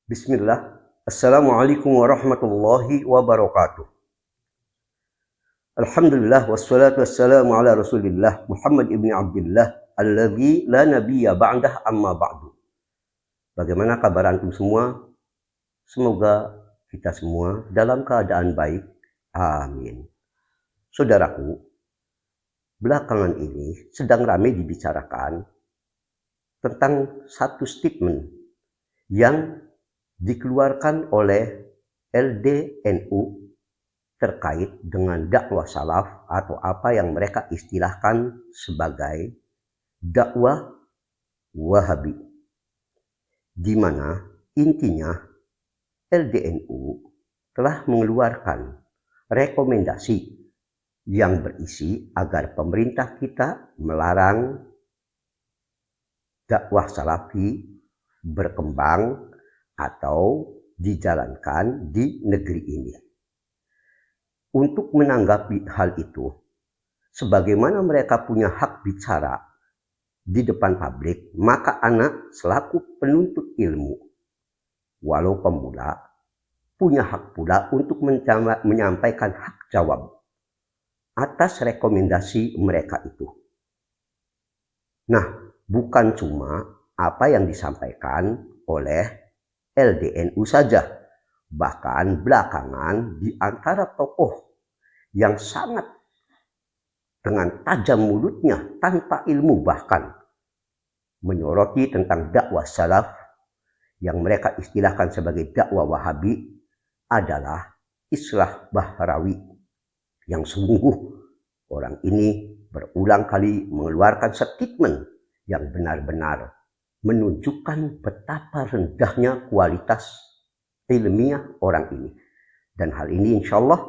Bismillah. Assalamualaikum warahmatullahi wabarakatuh. Alhamdulillah wassalatu wassalamu ala Rasulillah Muhammad ibni Abdullah alladzi la nabiyya ba'dah amma ba'du. Bagaimana kabar antum semua? Semoga kita semua dalam keadaan baik. Amin. Saudaraku, belakangan ini sedang ramai dibicarakan tentang satu statement yang dikeluarkan oleh LDNU terkait dengan dakwah salaf atau apa yang mereka istilahkan sebagai dakwah Wahabi, di mana intinya LDNU telah mengeluarkan rekomendasi yang berisi agar pemerintah kita melarang dakwah salafi berkembang atau dijalankan di negeri ini. Untuk menanggapi hal itu, sebagaimana mereka punya hak bicara di depan publik, maka anak selaku penuntut ilmu, walau pemula, punya hak pula untuk menyampaikan hak jawab atas rekomendasi mereka itu. Nah, bukan cuma apa yang disampaikan oleh LDNU saja, bahkan belakangan di antara tokoh yang sangat dengan tajam mulutnya tanpa ilmu bahkan menyoroti tentang dakwah salaf yang mereka istilahkan sebagai dakwah Wahabi adalah Islah Bahrawi, yang sungguh orang ini berulang kali mengeluarkan statement yang benar-benar menunjukkan betapa rendahnya kualitas ilmiah orang ini. Dan hal ini insya Allah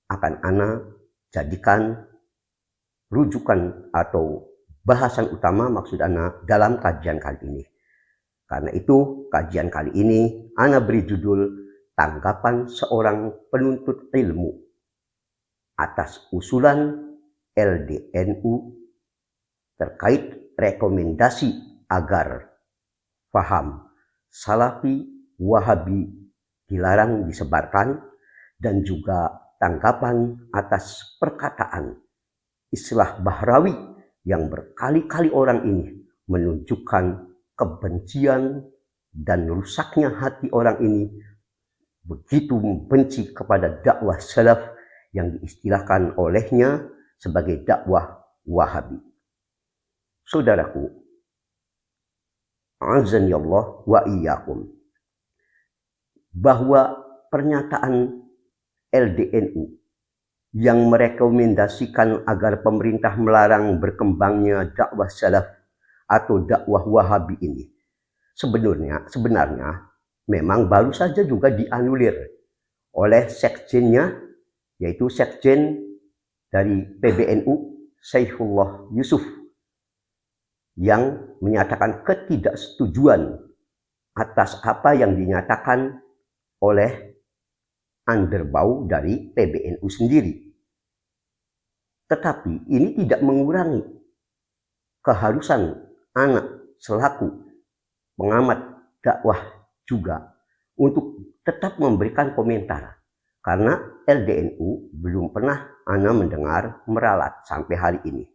akan ana jadikan rujukan atau bahasan utama maksud ana dalam kajian kali ini. Karena itu kajian kali ini ana beri judul Tanggapan Seorang Penuntut Ilmu atas usulan LDNU terkait rekomendasi agar paham Salafi Wahabi dilarang disebarkan, dan juga tanggapan atas perkataan Islah Bahrawi yang berkali-kali orang ini menunjukkan kebencian dan rusaknya hati orang ini begitu membenci kepada dakwah salaf yang diistilahkan olehnya sebagai dakwah Wahabi. Saudaraku, azani Allah wa iyyakum, bahwa pernyataan LDNU yang merekomendasikan agar pemerintah melarang berkembangnya dakwah salaf atau dakwah Wahabi ini sebenarnya memang baru saja juga dianulir oleh sekjennya, yaitu sekjen dari PBNU Saifullah Yusuf, yang menyatakan ketidaksetujuan atas apa yang dinyatakan oleh underbau dari PBNU sendiri. Tetapi ini tidak mengurangi keharusan anak selaku pengamat dakwah juga untuk tetap memberikan komentar, karena LDNU belum pernah ana mendengar meralat sampai hari ini.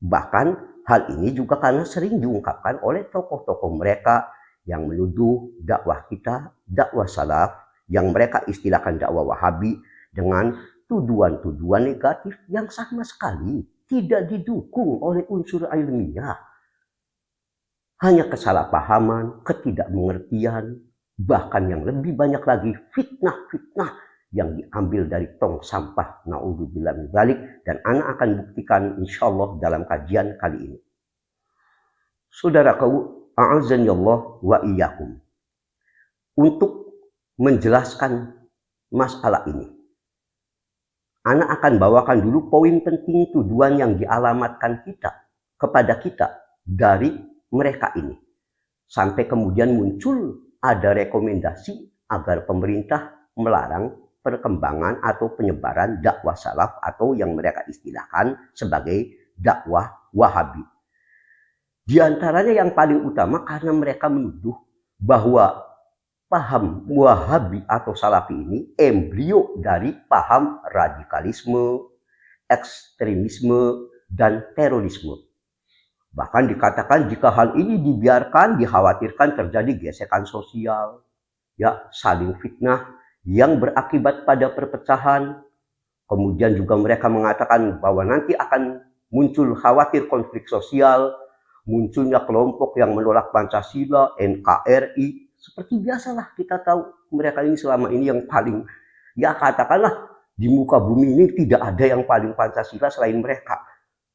Bahkan hal ini juga karena sering diungkapkan oleh tokoh-tokoh mereka yang menuduh dakwah kita, dakwah salaf, yang mereka istilahkan dakwah Wahabi, dengan tuduhan-tuduhan negatif yang sama sekali tidak didukung oleh unsur ilmiah. Hanya kesalahpahaman, ketidakmengertian, bahkan yang lebih banyak lagi fitnah-fitnah yang diambil dari tong sampah, naudzubillah min dzalik, dan ana akan buktikan insyaallah dalam kajian kali ini. Saudaraku, a'azzani Allah wa iyyakum, untuk menjelaskan masalah ini, ana akan bawakan dulu poin penting tuduhan yang dialamatkan kepada kita dari mereka ini, sampai kemudian muncul ada rekomendasi agar pemerintah melarang perkembangan atau penyebaran dakwah salaf atau yang mereka istilahkan sebagai dakwah Wahabi. Di antaranya yang paling utama karena mereka menuduh bahwa paham Wahabi atau Salafi ini embrio dari paham radikalisme, ekstremisme, dan terorisme. Bahkan dikatakan jika hal ini dibiarkan, dikhawatirkan terjadi gesekan sosial, ya, saling fitnah yang berakibat pada perpecahan. Kemudian juga mereka mengatakan bahwa nanti akan muncul khawatir konflik sosial, munculnya kelompok yang menolak Pancasila, NKRI. Seperti biasalah kita tahu mereka ini selama ini yang paling, ya katakanlah di muka bumi ini tidak ada yang paling Pancasila selain mereka.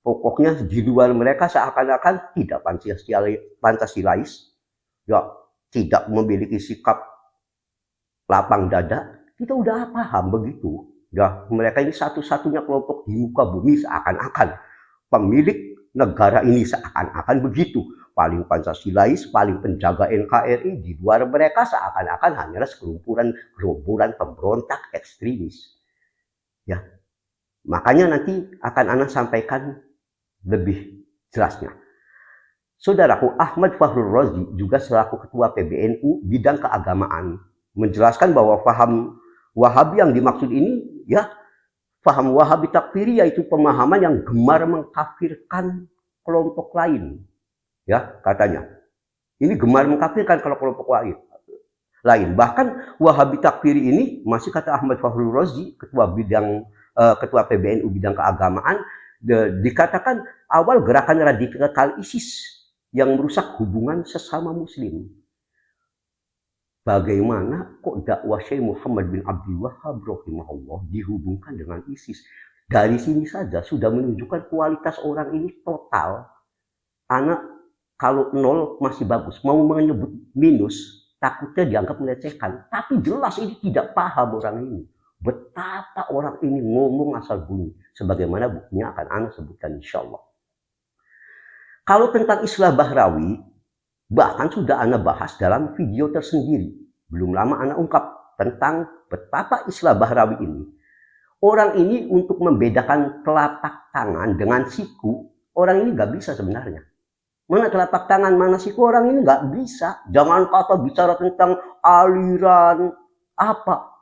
Pokoknya di luar mereka seakan-akan tidak Pancasilais, ya tidak memiliki sikap lapang dada. Kita udah paham begitu. Ya, mereka ini satu-satunya kelompok di muka bumi seakan-akan pemilik negara ini seakan-akan begitu. Paling Pancasilais, paling penjaga NKRI. Di luar mereka seakan-akan hanyalah sekelumpuran gerombolan pemberontak ekstremis. Ya, makanya nanti akan Ana sampaikan lebih jelasnya. Saudaraku, Ahmad Fakhrul Razi juga selaku ketua PBNU bidang keagamaan menjelaskan bahwa paham Wahabi yang dimaksud ini, ya, paham Wahabi takfiri yaitu pemahaman yang gemar mengkafirkan kelompok lain. Ya, katanya. Ini gemar mengkafirkan kalau kelompok lain. Bahkan Wahabi takfiri ini, masih kata Ahmad Fakhrul Razi, ketua PBNU bidang keagamaan, dikatakan awal gerakan radikal ISIS yang merusak hubungan sesama muslim. Bagaimana kok dakwah Syekh Muhammad bin Abdul Wahhab rahimahullah dihubungkan dengan ISIS? Dari sini saja sudah menunjukkan kualitas orang ini total. Anak kalau 0 masih bagus, mau menyebut minus takutnya dianggap melecehkan. Tapi jelas ini tidak paham orang ini. Betapa orang ini ngomong asal bunyi. Sebagaimana buktinya akan Ana sebutkan insya Allah. Kalau tentang Islah Bahrawi, bahkan sudah Ana bahas dalam video tersendiri. Belum lama Ana ungkap tentang betapa Islah Bahrawi ini. Orang ini untuk membedakan telapak tangan dengan siku, orang ini nggak bisa sebenarnya. Mana telapak tangan, mana siku, orang ini nggak bisa. Jangan kata bicara tentang aliran, apa.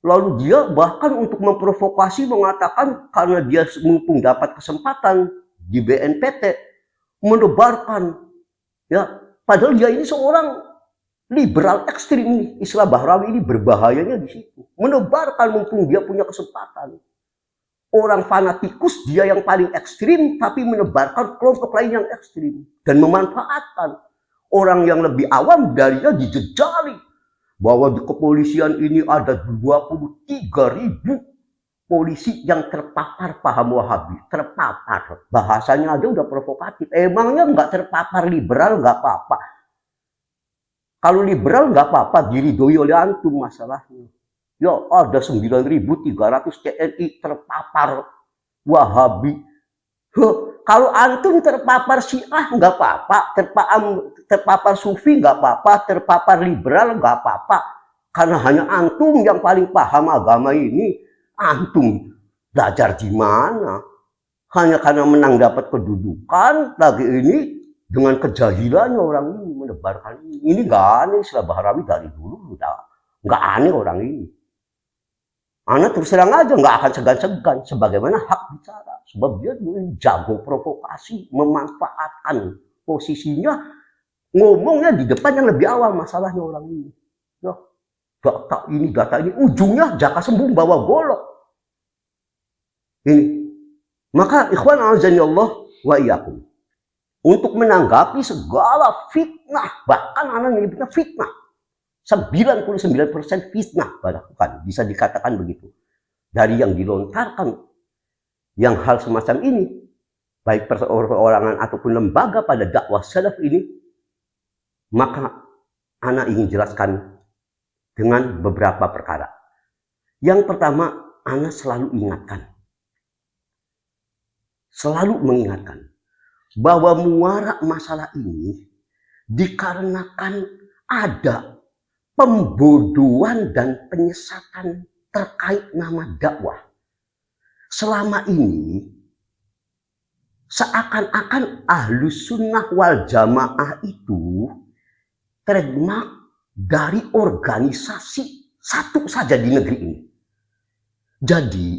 Lalu dia bahkan untuk memprovokasi mengatakan karena dia mumpung dapat kesempatan di BNPT menebarkan, ya, padahal dia ini seorang liberal ekstrim nih. Islah Bahrawi ini berbahayanya di situ. Menebarkan mumpung dia punya kesempatan. Orang fanatikus dia yang paling ekstrim tapi menebarkan kelompok lain yang ekstrim dan memanfaatkan orang yang lebih awam darinya dijejali. Bahwa di kepolisian ini ada 23.000 polisi yang terpapar paham Wahabi. Terpapar. Bahasanya aja udah provokatif. Emangnya nggak terpapar liberal nggak apa-apa. Kalau liberal nggak apa-apa, diridhoi oleh antum masalahnya. Ya ada 9.300 TNI terpapar Wahabi. Kalau antum terpapar Syiah nggak apa-apa, terpapar Sufi nggak apa-apa, terpapar liberal nggak apa-apa. Karena hanya antum yang paling paham agama ini. Antum belajar di mana? Hanya karena menang dapat kedudukan, lagi ini dengan kejahilannya orang ini menebarkan ini. Ini nggak aneh, Islah Bahrawi dari dulu nggak aneh orang ini. Anak terus terang aja nggak akan segan-segan sebagaimana hak bicara. Sebab dia jago provokasi, memanfaatkan posisinya, ngomongnya di depan yang lebih awal masalahnya orang ini. Ya, data ini, ujungnya jaka sembung bawa golok. Ini. Maka ikhwan a'azzani Allah wa iyyakum. Untuk menanggapi segala fitnah, bahkan anak menyebutnya fitnah. 99% fitnah, bahkan bisa dikatakan begitu. Dari yang dilontarkan, yang hal semacam ini, baik perorangan ataupun lembaga pada dakwah salaf ini, maka ana ingin jelaskan dengan beberapa perkara. Yang pertama, ana selalu mengingatkan bahwa muara masalah ini dikarenakan ada pembodohan dan penyesatan terkait nama dakwah. Selama ini seakan-akan Ahlus Sunnah wal Jamaah itu trademark dari organisasi satu saja di negeri ini. Jadi,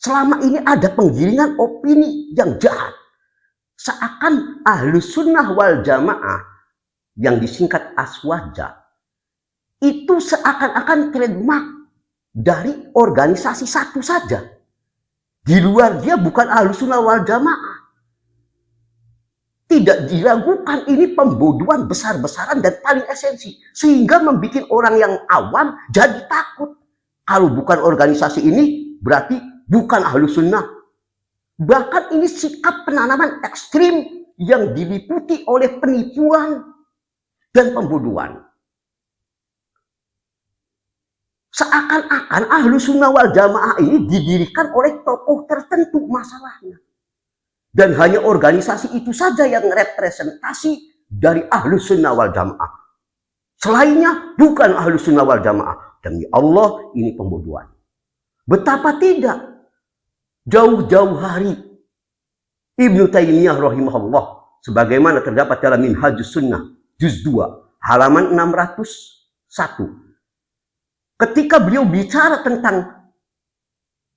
selama ini ada penggiringan opini yang jahat. Seakan Ahlus Sunnah wal Jamaah yang disingkat Aswaja itu seakan-akan trademark dari organisasi satu saja. Di luar dia bukan Ahlus Sunnah wal Jamaah. Tidak diragukan ini pembodohan besar-besaran dan paling esensi. Sehingga membuat orang yang awam jadi takut. Kalau bukan organisasi ini berarti bukan Ahlus Sunnah. Bahkan ini sikap penanaman ekstrim yang diliputi oleh penipuan dan pembodohan. Seakan-akan Ahlus Sunnah wal Jamaah ini didirikan oleh tokoh tertentu masalahnya. Dan hanya organisasi itu saja yang representasi dari Ahlus Sunnah wal Jamaah. Selainnya bukan Ahlus Sunnah wal Jamaah. Demi Allah ini pembodohan. Betapa tidak. Jauh-jauh hari Ibnu Taimiyah rahimahullah sebagaimana terdapat dalam Minhajus Sunnah juz 2 halaman 601. Ketika beliau bicara tentang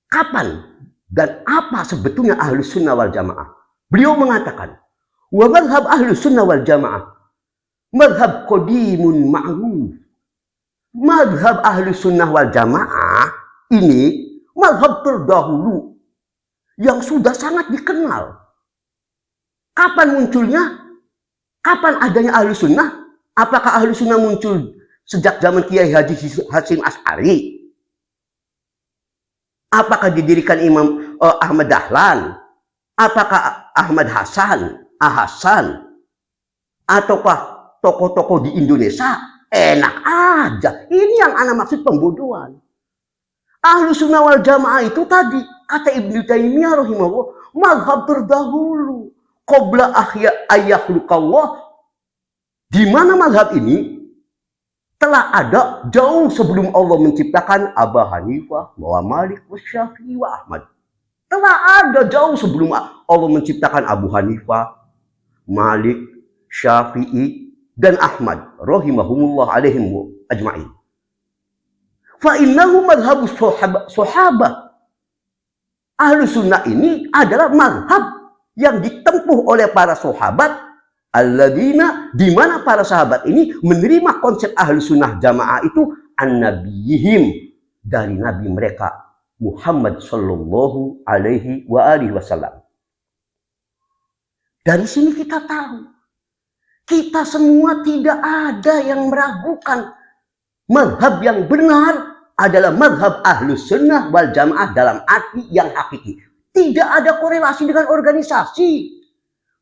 kapan dan apa sebetulnya Ahlus Sunnah wal Jamaah, beliau mengatakan, wa madhab Ahlus Sunnah wal Jamaah madhab qadimun ma'ruf. Madhab Ahlus Sunnah wal Jamaah ini madhab terdahulu yang sudah sangat dikenal. Kapan munculnya? Kapan adanya Ahlus Sunnah? Apakah Ahlus Sunnah muncul sejak zaman Kiai Haji Hasyim Asy'ari? Apakah didirikan Imam Ahmad Dahlan? Apakah Ahmad Hasan? Ahasan? Ataukah tokoh-tokoh di Indonesia? Enak aja. Ini yang ana maksud pembodohan. Ahlus Sunnah wal Jamaah itu tadi, kata Ibnu Taimiyah rahimahullah, mazhab terdahulu. Qabla ayyakhluqallah. Di mana mazhab ini telah ada jauh sebelum Allah menciptakan Abu Hanifah, wa Malik, wa Syafi'i, wa Ahmad. Telah ada jauh sebelum Allah menciptakan Abu Hanifah, Malik, Syafi'i, dan Ahmad. Rahimahumullah alaihim ajma'in. Fa'innahu madhabus sahabah. Ahlus Sunnah ini adalah madhab yang ditempuh oleh para sahabat alladzina, di mana para sahabat ini menerima konsep Ahlus Sunnah Jamaah itu an-nabiyihim, dari nabi mereka Muhammad sallallahu alaihi wa alihi wasallam. Dari sini kita tahu kita semua tidak ada yang meragukan mazhab yang benar adalah mazhab Ahlus Sunnah wal Jamaah dalam arti yang hakiki. Tidak ada korelasi dengan organisasi.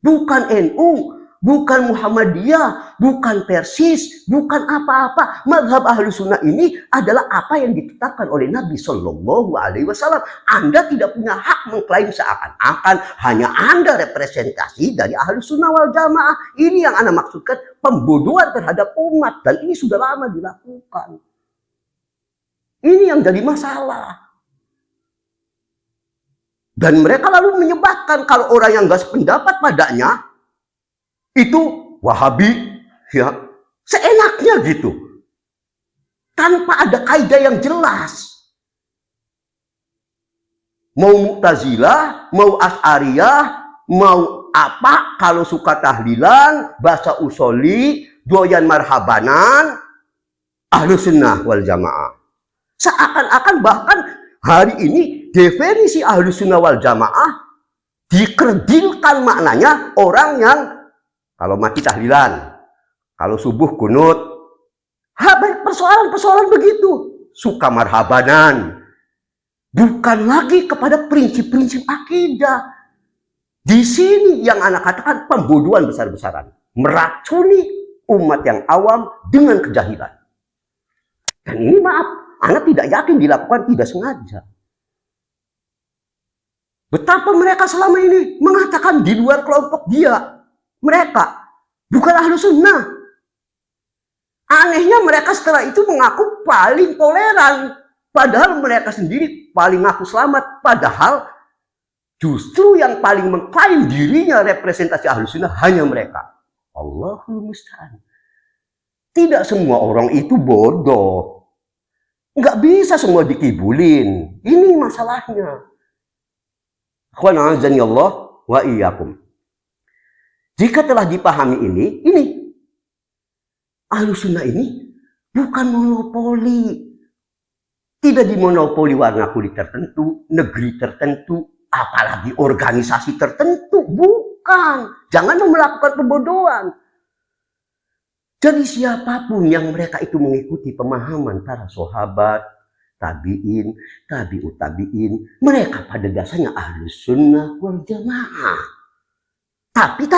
Bukan NU, bukan Muhammadiyah, bukan Persis, bukan apa-apa. Mazhab Ahlus Sunnah ini adalah apa yang ditetapkan oleh Nabi Shallallahu Alaihi Wasallam. Anda tidak punya hak mengklaim seakan-akan hanya Anda representasi dari Ahlus Sunnah wal Jamaah. Ini yang Anda maksudkan pembodohan terhadap umat, dan ini sudah lama dilakukan. Ini yang jadi masalah. Dan mereka lalu menyebabkan kalau orang yang gak sependapat padanya itu Wahabi, ya, seenaknya gitu, tanpa ada kaidah yang jelas. Mau Mu'tazilah, mau Asy'ariyah, mau apa, kalau suka tahlilan, bahasa usoli, doyan marhabanan, Ahlus Sunnah wal Jamaah. Seakan-akan bahkan hari ini definisi Ahlus Sunnah wal Jamaah dikerdilkan maknanya orang yang kalau mati tahlilan, kalau subuh kunut. Persoalan-persoalan begitu. Suka marhabanan. Bukan lagi kepada prinsip-prinsip akidah. Di sini yang anak katakan pembodohan besar-besaran. Meracuni umat yang awam dengan kejahilan. Dan ini maaf, anak tidak yakin dilakukan tidak sengaja. Betapa mereka selama ini mengatakan di luar kelompok dia. Mereka bukan Ahlus Sunnah. Anehnya mereka setelah itu mengaku paling toleran. Padahal mereka sendiri paling ngaku selamat. Padahal justru yang paling mengklaim dirinya representasi Ahlus Sunnah hanya mereka. Allahul musta'an. Tidak semua orang itu bodoh. Nggak bisa semua dikibulin. Ini masalahnya. Ikhwan azani Allah wa iyyakum. Jika telah dipahami ini Ahlus Sunnah ini bukan monopoli. Tidak dimonopoli warna kulit tertentu, negeri tertentu, apalagi organisasi tertentu. Bukan. Jangan melakukan pembodohan. Jadi siapapun yang mereka itu mengikuti pemahaman para sahabat, tabi'in, tabi'ut tabi'in, mereka pada dasarnya Ahlus Sunnah wal Jamaah. Tapi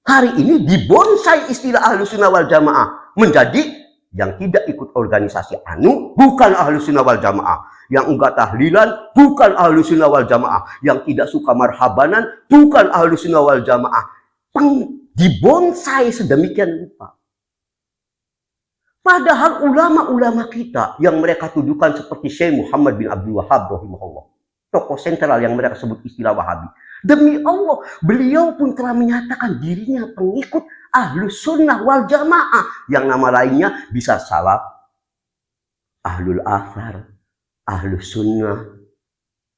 hari ini dibonsai istilah Ahlus Sunnah wal Jamaah menjadi yang tidak ikut organisasi anu bukan Ahlus Sunnah wal Jamaah, yang enggak tahlilan bukan Ahlus Sunnah wal Jamaah, yang tidak suka marhabanan bukan Ahlus Sunnah wal Jamaah. Dibonsai sedemikian rupa. Padahal ulama-ulama kita yang mereka tuduhkan seperti Syekh Muhammad bin Abdul Wahhab rahimahullah, tokoh sentral yang mereka sebut istilah Wahabi. Demi Allah, beliau pun telah menyatakan dirinya pengikut Ahlus Sunnah wal Jamaah, yang nama lainnya bisa salaf, Ahlul Athar, Ahlus Sunnah,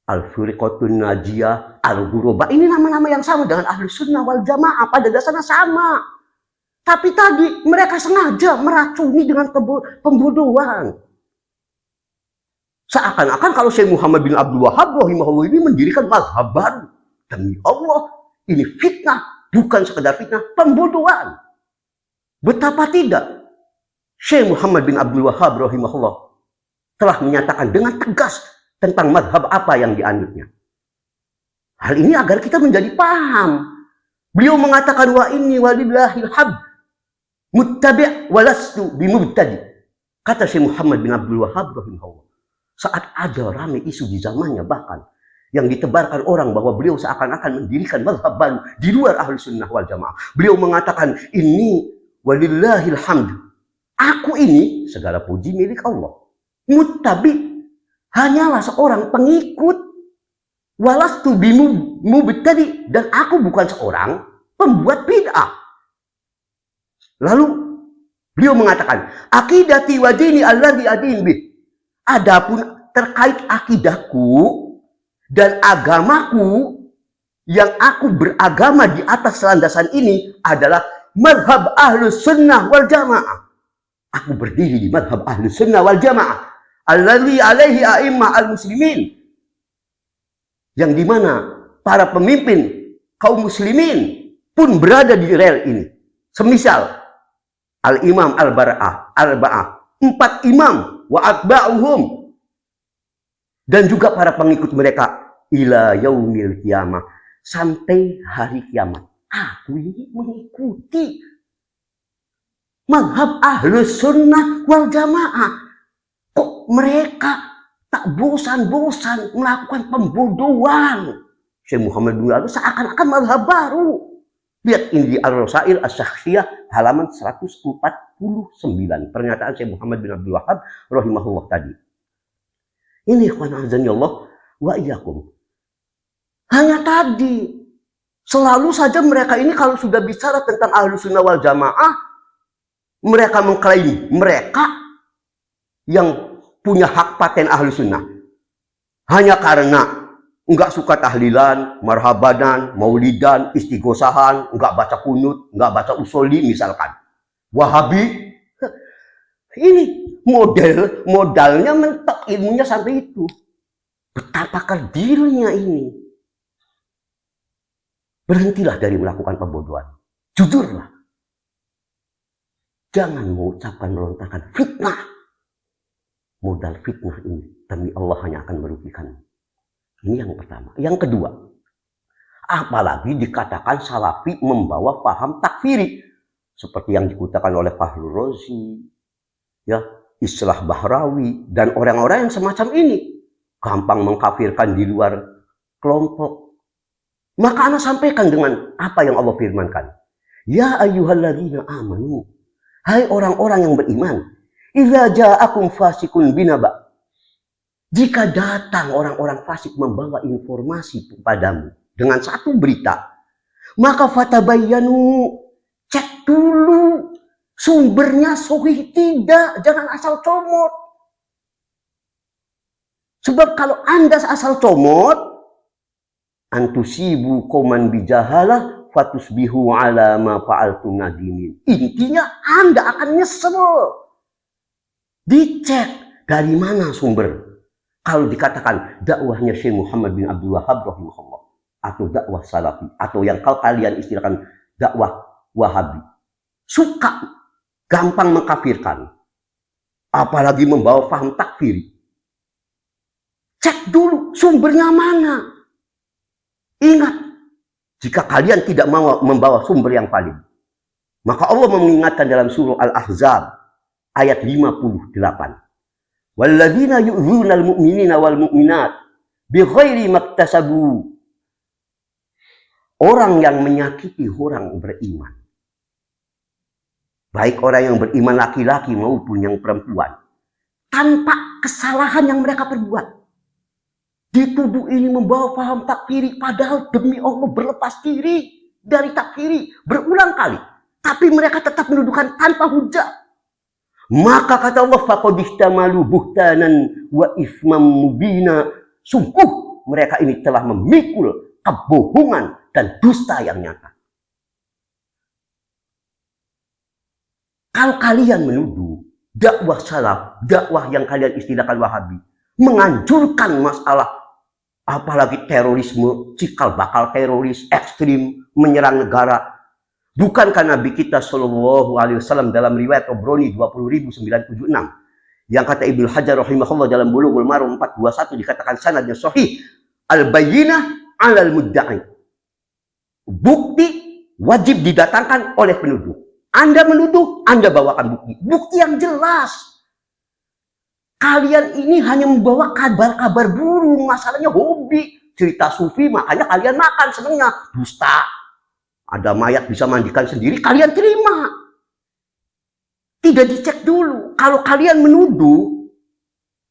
Al-Furiqatun Najiyah, Al-Ghuraba. Ini nama-nama yang sama dengan Ahlus Sunnah wal Jamaah, pada dasarnya sama. Tapi tadi mereka sengaja meracuni dengan pembodohan. Seakan-akan kalau Syekh Muhammad bin Abdul Wahhab rahimahullah ini mendirikan mazhab baru. Demi Allah, ini fitnah, bukan sekedar fitnah, pembodohan. Betapa tidak Syekh Muhammad bin Abdul Wahhab rahimahullah telah menyatakan dengan tegas tentang mazhab apa yang dianutnya. Hal ini agar kita menjadi paham. Beliau mengatakan wa inni walillahil hamd muttabi' walastu bimubtadi. Kata Syekh Muhammad bin Abdul Wahhab rahimahullah, saat ada ramai isu di zamannya bahkan yang ditebarkan orang bahwa beliau seakan-akan mendirikan mazhab baru di luar Ahlus Sunnah wal Jamaah. Beliau mengatakan, ini walillahil hamd. Aku ini segala puji milik Allah. Muttabi, hanyalah seorang pengikut. Walastu bimubtadi, dan aku bukan seorang pembuat bid'ah. Lalu beliau mengatakan, akidati wa dini alladzi adin bih. Adapun terkait akidahku dan agamaku yang aku beragama di atas landasan ini adalah mazhab Ahlus Sunnah wal Jamaah. Aku berdiri di mazhab Ahlus Sunnah wal Jamaah alladzi alaihi a'immah al-muslimin, yang dimana para pemimpin kaum muslimin pun berada di rel ini. Semisal Al-Imam Al-Arba'ah, 4 imam wa atba'uhum, dan juga para pengikut mereka ila yaumil qiyamah, sampai hari kiamat. Aku ini mengikuti mazhab Ahlus Sunnah wal Jamaah. Kok mereka tak bosan-bosan melakukan pembodohan? Syekh Muhammad bin Abdul seakan-akan mazhab baru. Lihat ini di Ar-Rasail Asy-Syakhsiyah halaman 149, pernyataan Syekh Muhammad bin Abdul Wahhab rahimahullah tadi. Ini ikhwan azani Allah wa iyyakum. Hanya tadi, selalu saja mereka ini kalau sudah bicara tentang Ahlus Sunnah wal Jamaah, mereka mengklaim mereka yang punya hak paten Ahlus Sunnah. Hanya karena enggak suka tahlilan, marhabanan, maulidan, istighosahan, enggak baca kunut, enggak baca usoli misalkan. Wahabi, ini modalnya mentok ilmunya sampai itu. Betapa kerdilnya ini. Berhentilah dari melakukan pembodohan. Jujurlah. Jangan mengucapkan melontarkan fitnah. Modal fitnah ini demi Allah hanya akan merugikan. Ini yang pertama. Yang kedua, apalagi dikatakan salafi membawa paham takfiri seperti yang dikatakan oleh Fahrul Razi, ya, Islah Bahrawi, dan orang-orang yang semacam ini gampang mengkafirkan di luar kelompok. Maka ana sampaikan dengan apa yang Allah firmankan. Ya ayyuhalladzina amanu, hai orang-orang yang beriman, idza ja'akum fasikun binaba. Jika datang orang-orang fasik membawa informasi kepadamu dengan satu berita, maka fatabayyanu, cek dulu Sumbernya sahih tidak, jangan asal comot. Sebab kalau Anda asal comot, antusibu qauman bijahalah fatusbihu ala ma fa'altum nadimin. Intinya Anda akan nyesel. Dicek dari mana sumber. Kalau dikatakan dakwahnya Syekh Muhammad bin Abdul Wahhab rahimahullah, atau dakwah salafi, atau yang kalian istilahkan dakwah wahabi, suka gampang mengkafirkan, apalagi membawa paham takfiri. Cek dulu sumbernya mana. Ingat, jika kalian tidak mau membawa sumber yang valid, maka Allah mengingatkan dalam surah Al-Ahzab ayat 58. Walladzina yu'dzunal mu'minina wal mu'minat bighairi maktasabu. Orang yang menyakiti orang beriman, baik orang yang beriman laki-laki maupun yang perempuan, tanpa kesalahan yang mereka perbuat. Dituduh ini membawa paham takfiri, padahal demi Allah berlepas diri dari takfiri berulang kali. Tapi mereka tetap menuduhkan tanpa hujah. Maka kata Allah, faqad ihtamalu buhtanan wa itsman mubina. Sungguh mereka ini telah memikul kebohongan dan dusta yang nyata. Kalau kalian menuduh dakwah salaf, dakwah yang kalian istilahkan Wahabi, menganjurkan masalah apalagi terorisme, cikal bakal teroris, ekstrim, menyerang negara. Bukankah Nabi kita Shallallahu Alaihi Wasallam dalam riwayat Tabrani 20.976 yang kata Ibnu Hajar rahimahullah dalam Bulughul Maram 421 dikatakan sanadnya sahih, al-bayyinah 'alal mudda'i. Bukti wajib didatangkan oleh penuduh. Anda menuduh, Anda bawakan bukti. Bukti yang jelas. Kalian ini hanya membawa kabar-kabar burung, masalahnya hobi, cerita sufi, makanya kalian makan senengnya. Dusta. Ada mayat bisa mandikan sendiri, kalian terima. Tidak dicek dulu. Kalau kalian menuduh,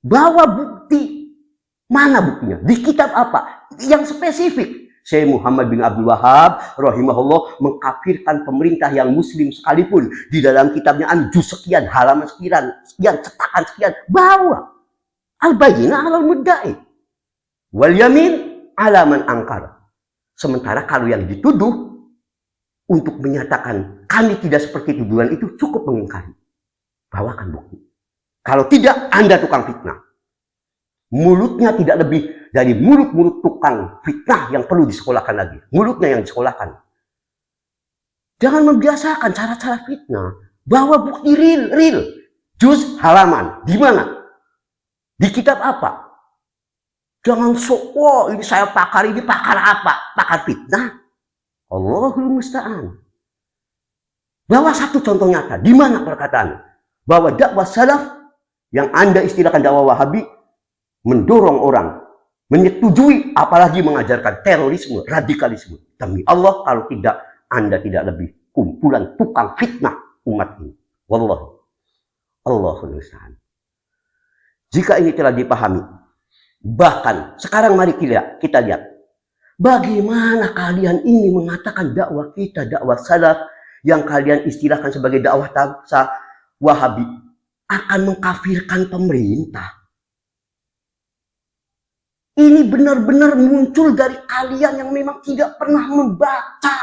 bawa bukti. Mana buktinya? Di kitab apa? Yang spesifik. Syekh Muhammad bin Abdul Wahhab rahimahullah mengkafirkan pemerintah yang muslim sekalipun di dalam kitabnya juz sekian, halaman sekian, cetakan sekian, bawa al-bayyinah 'alal mudda'i wal yamin 'ala man angkar. Sementara kalau yang dituduh untuk menyatakan kami tidak seperti tuduhan itu cukup mengingkari. Bawakan bukti. Kalau tidak, Anda tukang fitnah. Mulutnya tidak lebih dari mulut-mulut tukang fitnah yang perlu disekolahkan lagi. Mulutnya yang disekolahkan. Jangan membiasakan cara-cara fitnah. Bawa bukti real. Juz halaman. Di mana? Di kitab apa? Jangan sok, oh ini saya pakar, ini pakar apa? Pakar fitnah. Allahul musta'an. Bawa satu contoh nyata. Di mana perkataan? Bahwa dakwah salaf yang Anda istilahkan dakwah Wahabi mendorong orang, menyetujui, apalagi mengajarkan terorisme, radikalisme. Demi Allah, kalau tidak, Anda tidak lebih kumpulan tukang fitnah umat ini. Wallahi. Allahul musta'an. Jika ini telah dipahami, bahkan sekarang mari kita lihat bagaimana kalian ini mengatakan dakwah kita, dakwah salaf yang kalian istilahkan sebagai dakwah Wahabi akan mengkafirkan pemerintah. Ini benar-benar muncul dari kalian yang memang tidak pernah membaca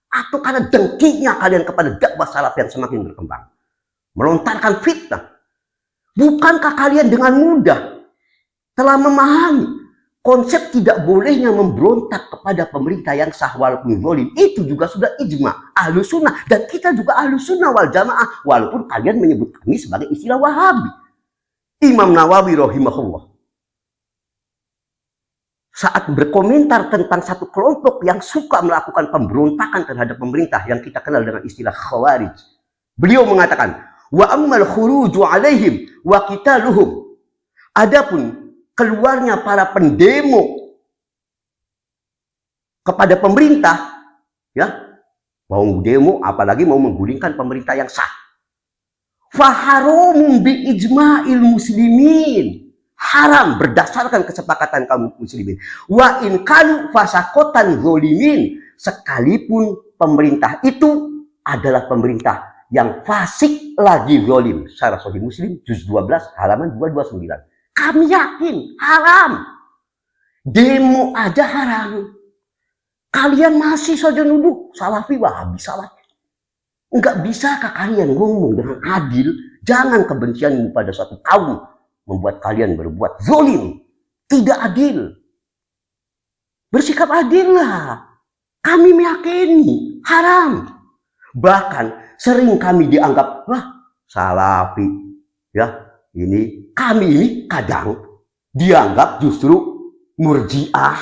atau karena dengkinya kalian kepada dakwah salaf yang semakin berkembang. Melontarkan fitnah. Bukankah kalian dengan mudah telah memahami konsep tidak bolehnya memberontak kepada pemerintah yang sah walaupun zalim? Itu juga sudah ijma Ahlus Sunnah, dan kita juga Ahlus Sunnah wal Jamaah, walaupun kalian menyebut kami sebagai istilah Wahabi. Imam Nawawi rahimahullah saat berkomentar tentang satu kelompok yang suka melakukan pemberontakan terhadap pemerintah yang kita kenal dengan istilah Khawarij, beliau mengatakan, wa ammal khuruju alaihim wa qitaluhum. Adapun keluarnya para pendemo kepada pemerintah, ya, mau demo apalagi mau menggulingkan pemerintah yang sah. Faharum bi ijma'il muslimin. Haram berdasarkan kesepakatan kaum muslimin. Wa in kanu fasakotan zolimin. Sekalipun pemerintah itu adalah pemerintah yang fasik lagi zalim. Syarah Sahih Muslim juz 12 halaman 229. Kami yakin haram. Demo aja haram. Kalian masih saja nuduh Salafi, Wahabi, Salafi. Enggak bisakah kalian ngomong dengan adil? Jangan kebencianmu pada suatu kaum membuat kalian berbuat zalim. Tidak adil. Bersikap adil lah. Kami meyakini haram. Bahkan sering kami dianggap, wah Salafi. Ya, kami ini kadang dianggap justru murjiah.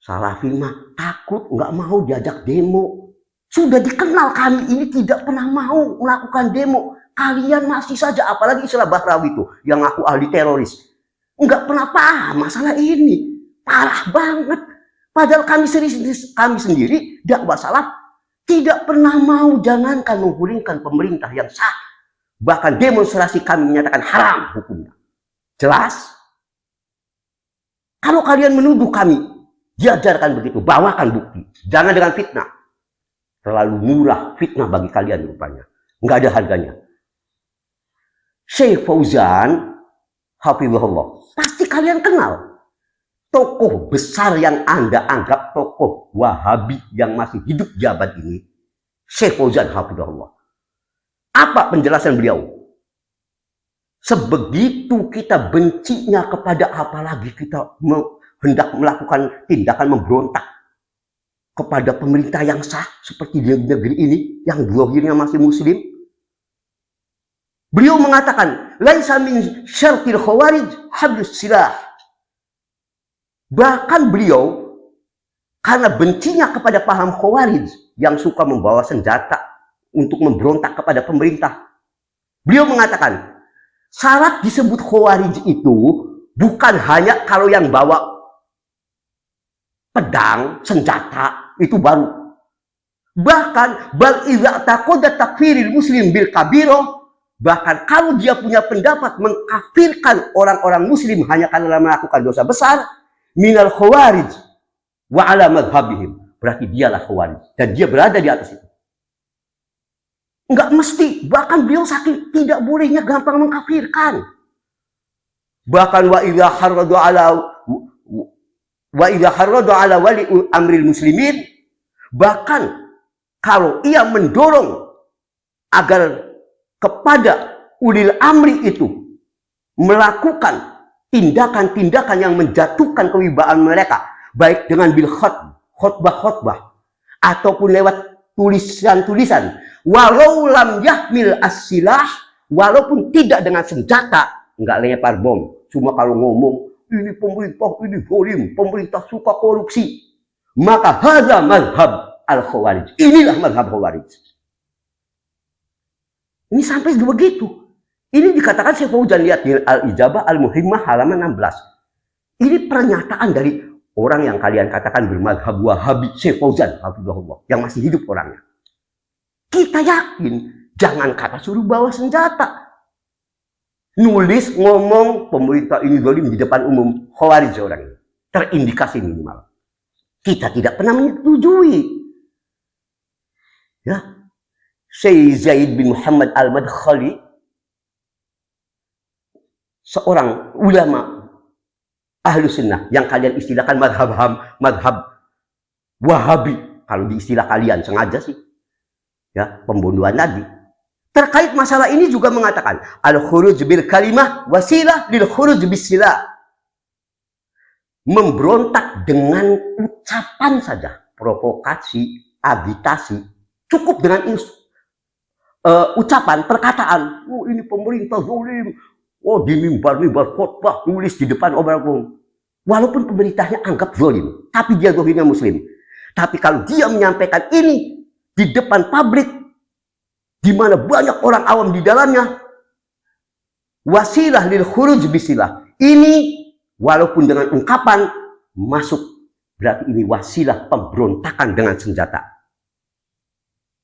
Salafi mah takut, nggak mau diajak demo. Sudah dikenal kami ini tidak pernah mau melakukan demo. Kalian masih saja, apalagi istilah Bahrawi itu, yang aku ahli teroris. Nggak pernah paham masalah ini. Parah banget. Padahal kami sendiri, dakwah salaf, tidak pernah mau jangankan menggulingkan pemerintah yang sah. Bahkan demonstrasi kami menyatakan haram hukumnya. Jelas? Kalau kalian menuduh kami, diajarkan begitu, bawakan bukti. Jangan dengan fitnah. Terlalu murah fitnah bagi kalian rupanya. Nggak ada harganya. Syekh Fauzan, hafizahullah, pasti kalian kenal. Tokoh besar yang Anda anggap tokoh Wahabi yang masih hidup jabat ini, Syekh Fauzan, hafizahullah. Apa penjelasan beliau? Sebegitu kita bencinya kepada, apalagi kita hendak melakukan tindakan memberontak kepada pemerintah yang sah seperti di negeri ini yang zahirnya masih muslim. Beliau mengatakan, laisa min syartil khawarij habdus silah. Bahkan beliau karena bencinya kepada paham khawarij yang suka membawa senjata untuk memberontak kepada pemerintah, beliau mengatakan syarat disebut khawarij itu bukan hanya kalau yang bawa pedang, senjata, itu baru. Bahkan, bal idza taqada takfiril muslim bil kabiro, bahkan kalau dia punya pendapat mengkafirkan orang-orang muslim hanya karena melakukan dosa besar, minal khawarij wa ala madhhabihim, berarti dialah khawarij dan dia berada di atas itu. Enggak mesti, bahkan beliau saking tidak bolehnya gampang mengkafirkan. Bahkan wa idza harradu ala wali amril muslimin, bahkan kalau ia mendorong agar kepada ulil amri itu melakukan tindakan-tindakan yang menjatuhkan kewibawaan mereka, baik dengan bil khutbah ataupun lewat tulisan-tulisan, walau lam yahmil as-silah, walaupun tidak dengan senjata, enggak lempar bom, cuma kalau ngomong ini pemerintah ini zalim, pemerintah suka korupsi, maka hadza mazhab al-khawarij. Inilah mazhab khawarij. Ini sampai begitu. Ini dikatakan Syekh Fauzan, lihat di Al-Ijabah Al-Muhimmah halaman 16. Ini pernyataan dari orang yang kalian katakan bermazhab Wahabi, Syekh Fauzan, hafizahullah, yang masih hidup orangnya. Kita yakin, jangan kata suruh bawa senjata. Nulis ngomong pemerintah ini zalim di depan umum, khawarij orang ini. Terindikasi minimal. Kita tidak pernah menyetujui. Ya. Syekh Zaid bin Muhammad Al-Madkhali, seorang ulama ahlu sunnah yang kalian istilahkan madhab Wahabi, kalau di istilah kalian sengaja sih, ya, pembunuhan Nabi. Terkait masalah ini juga mengatakan al-khuruj bil kalimah wasilah lil khuruj bis silah. Memberontak dengan ucapan saja, provokasi, agitasi, cukup dengan ucapan, perkataan. Oh, ini pemerintah zalim. Oh, di mimbar khutbah, tulis di depan orang umum. Walaupun pemerintahnya anggap zalim, tapi dia zahirnya muslim. Tapi kalau dia menyampaikan ini di depan publik, di mana banyak orang awam di dalamnya, wasilah lil khuruj bisilah. Ini walaupun dengan ungkapan masuk, berarti ini wasilah pemberontakan dengan senjata.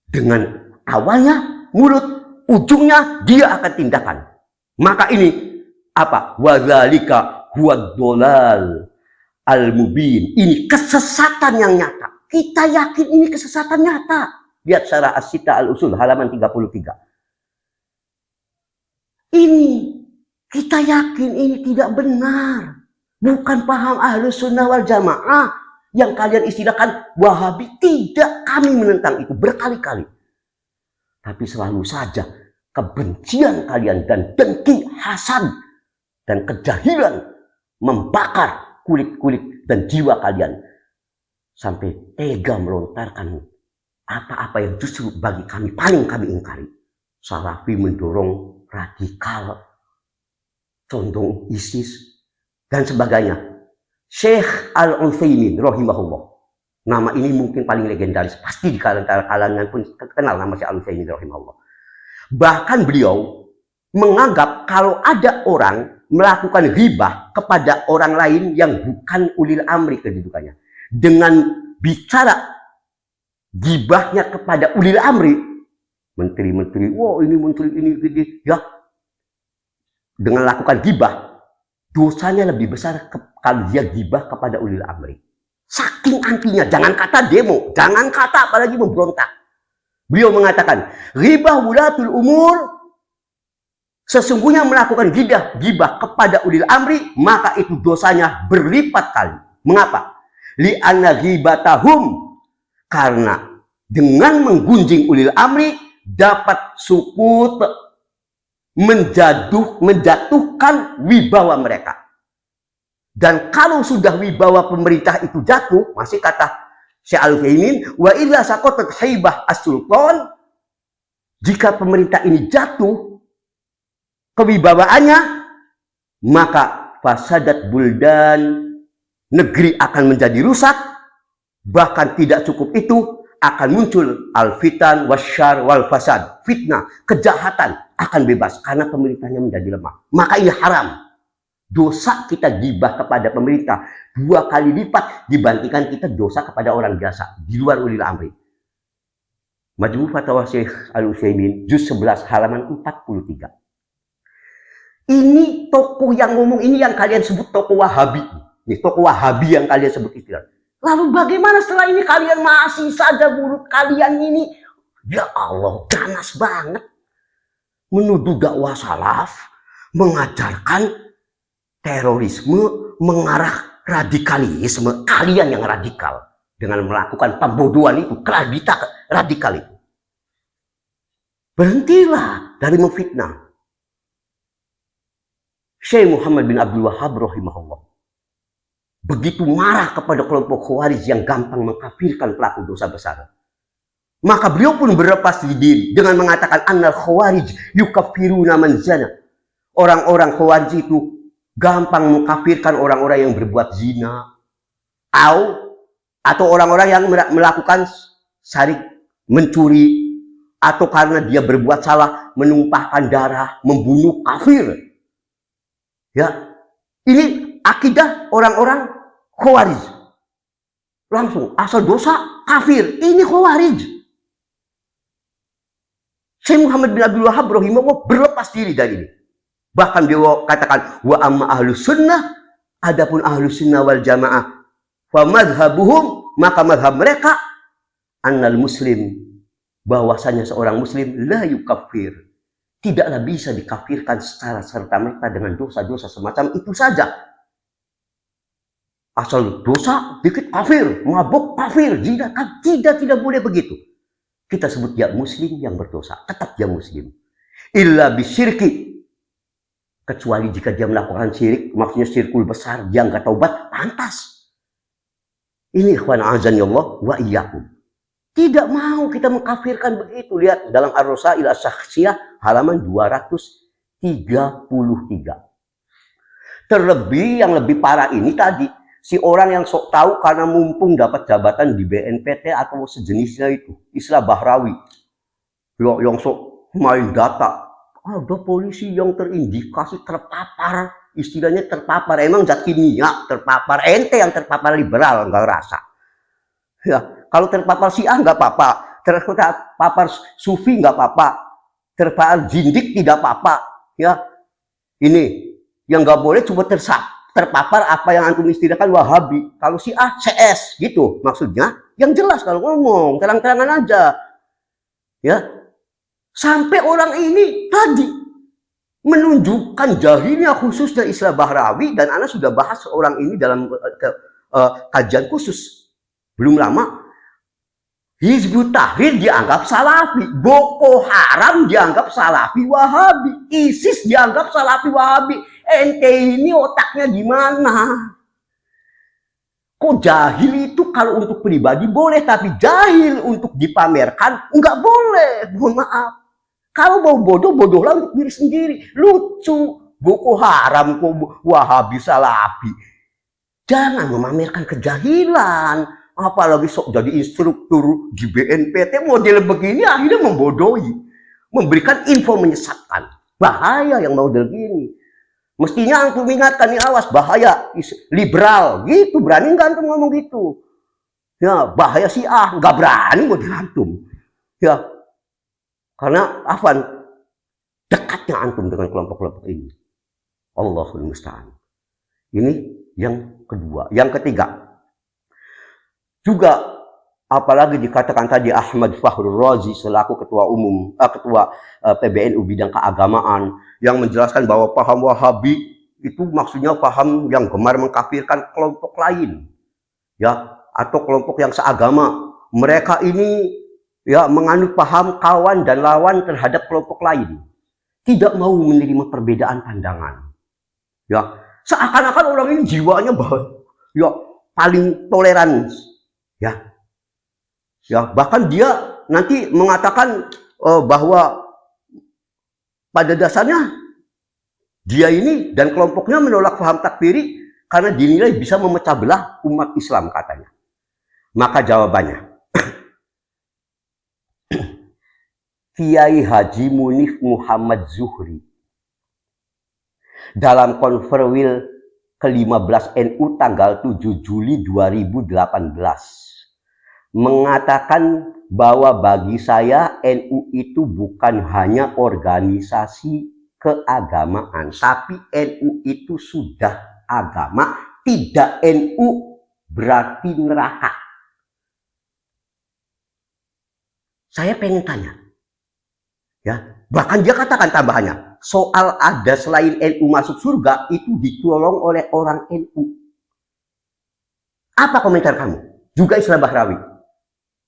Dengan awalnya mulut, ujungnya dia akan tindakan. Maka ini apa? Wadzalika huwad dhalal al-mubin. Ini kesesatan yang nyata. Kita yakin ini kesesatan nyata. Lihat Syarah As-Sittah Al-Usul halaman 33. Ini kita yakin ini tidak benar. Bukan paham Ahlus Sunnah wal Jamaah yang kalian istilahkan Wahabi. Tidak, kami menentang itu berkali-kali. Tapi selalu saja kebencian kalian dan dengki, hasad dan kejahilan membakar kulit-kulit dan jiwa kalian. Sampai tega melontarkan apa-apa yang justru bagi kami paling kami ingkari. Salafi mendorong radikal, condong ISIS, dan sebagainya. Syekh Al-Utsaimin rahimahullah. Nama ini mungkin paling legendaris. Pasti di kalangan pun terkenal nama Syekh Al-Utsaimin rahimahullah. Bahkan beliau menganggap kalau ada orang melakukan ghibah kepada orang lain yang bukan ulil amri kedudukannya, dengan bicara ghibahnya kepada ulil amri, menteri-menteri, wah ini menteri ini gini, ya, dengan lakukan ghibah, dosanya lebih besar kalau dia ghibah kepada ulil amri. Saking antinya, jangan kata demo, jangan kata apalagi memberontak. Beliau mengatakan, ghibah wulatul umur, sesungguhnya melakukan ghibah kepada ulil amri, maka itu dosanya berlipat kali. Mengapa? Li'anna ghibatahum, karena dengan menggunjing ulil amri dapat sukut, menjatuhkan wibawa mereka. Dan kalau sudah wibawa pemerintah itu jatuh, masih kata Syekh Al-Utsaimin, wa idza saqatat haibah as-sultan, jika pemerintah ini jatuh kewibawaannya, maka fasadat buldan, negeri akan menjadi rusak. Bahkan tidak cukup itu, akan muncul al-fitan wasyar wal fasad, fitnah, kejahatan akan bebas karena pemerintahnya menjadi lemah. Maka ini haram. Dosa kita ghibah kepada pemerintah 2 kali lipat dibandingkan kita dosa kepada orang biasa di luar ulil amri. Majmu' Fatawa Syekh Al-Utsaimin juz 11 halaman 43. Ini tokoh yang ngomong ini yang kalian sebut tokoh Wahabi. Nih, tokoh Wahabi yang kalian sebut istilah. Lalu bagaimana setelah ini kalian masih saja mulut kalian ini, ya Allah, ganas banget menuduh dakwah salaf, mengajarkan terorisme, mengarah radikalisme. Kalian yang radikal dengan melakukan pembodohan itu, radikal itu. Berhentilah dari memfitnah. Syekh Muhammad bin Abdul Wahhab rahimahullah begitu marah kepada kelompok Khawarij yang gampang mengkafirkan pelaku dosa besar. Maka beliau pun berlepas diri dengan mengatakan annal Khawarij yukaffiruna man zina. Orang-orang Khawarij itu gampang mengkafirkan orang-orang yang berbuat zina, atau orang-orang yang melakukan syirik, mencuri, atau karena dia berbuat salah menumpahkan darah, membunuh, kafir. Ya, ini akidah orang-orang Khawarij. Langsung asal dosa kafir. Ini Khawarij. Syekh Muhammad bin Abdul Wahhab rahimahullah berlepas diri dari ini. Bahkan dia katakan, wa amma ahlus sunnah, adapun ahlus sunnah wal jamaah, fa madhabuhum, maka madhab mereka, annal muslim, bahwasanya seorang muslim la yukaffir, tidaklah bisa dikafirkan secara serta-merta dengan dosa-dosa semacam itu saja. Asal dosa dikit kafir, mabuk kafir, zina, tidak boleh begitu. Kita sebut dia muslim yang berdosa, tetap dia muslim. Illa bisyirki, kecuali jika dia melakukan syirik, maksudnya syirkul besar, dia nggak taubat, pantas. Ini ikhwan azanillah wa iyyakum. Tidak mau kita mengkafirkan begitu. Lihat dalam Ar-Rasail Asy-Syakhsiyah halaman 233. Terlebih yang lebih parah ini tadi, si orang yang sok tahu karena mumpung dapat jabatan di BNPT atau sejenisnya itu, istilah Bahrawi. Yang sok main data. Ada polisi yang terindikasi terpapar, istilahnya terpapar, emang zat kimia terpapar, ente yang terpapar liberal nggak rasa. Ya, kalau terpapar Syiah nggak apa-apa, terpapar Sufi nggak apa-apa, terpapar Jindik tidak apa-apa. Ya, ini yang nggak boleh cuma terpapar apa yang antum istilahkan Wahabi. Kalau Syiah CS gitu, maksudnya yang jelas kalau ngomong terang-terangan aja. Ya, sampai orang ini tadi menunjukkan jahilnya khususnya Islah Bahrawi, dan Ana sudah bahas orang ini dalam kajian khusus belum lama. Hizbut Tahrir dianggap Salafi, Boko Haram dianggap Salafi Wahabi, ISIS dianggap Salafi Wahabi. Ente ini otaknya gimana? Kok jahil itu kalau untuk pribadi boleh, tapi jahil untuk dipamerkan enggak boleh. Mohon maaf. Kalau mau bodoh, bodohlah untuk diri sendiri. Lucu. Boko Haram, Wahabi, Salafi. Jangan memamerkan kejahilan. Apalagi sok jadi instruktur di BNPT model begini, akhirnya membodohi. Memberikan info menyesatkan. Bahaya yang model gini. Mestinya antum ingatkan, nih awas, bahaya liberal. Gitu, berani nggak antum ngomong gitu? Ya, bahaya Syiah. Nggak berani model antum. Ya, karena afan dekatnya antum dengan kelompok-kelompok ini. Allahul musta'an. Ini yang kedua. Yang ketiga, juga apalagi dikatakan tadi Ahmad Fakhrul Razi selaku ketua PBNU bidang keagamaan yang menjelaskan bahwa paham Wahabi itu maksudnya paham yang gemar mengkafirkan kelompok lain, ya, atau kelompok yang seagama. Mereka ini ya menganut paham kawan dan lawan terhadap kelompok lain, tidak mau menerima perbedaan pandangan. Ya, seakan-akan orang ini jiwanya bahwa ya paling toleran. Ya, bahkan dia nanti mengatakan bahwa pada dasarnya dia ini dan kelompoknya menolak paham takfiri karena dinilai bisa memecah belah umat Islam katanya. Maka jawabannya, Kiai Haji Munif Muhammad Zuhri dalam konferwil ke-15 NU tanggal 7 Juli 2018 mengatakan bahwa bagi saya NU itu bukan hanya organisasi keagamaan, tapi NU itu sudah agama. Tidak NU berarti neraka. Saya pengen tanya, ya, bahkan dia katakan tambahannya, soal ada selain NU masuk surga itu ditolong oleh orang NU. Apa komentar kamu? Juga Islah Bahrawi.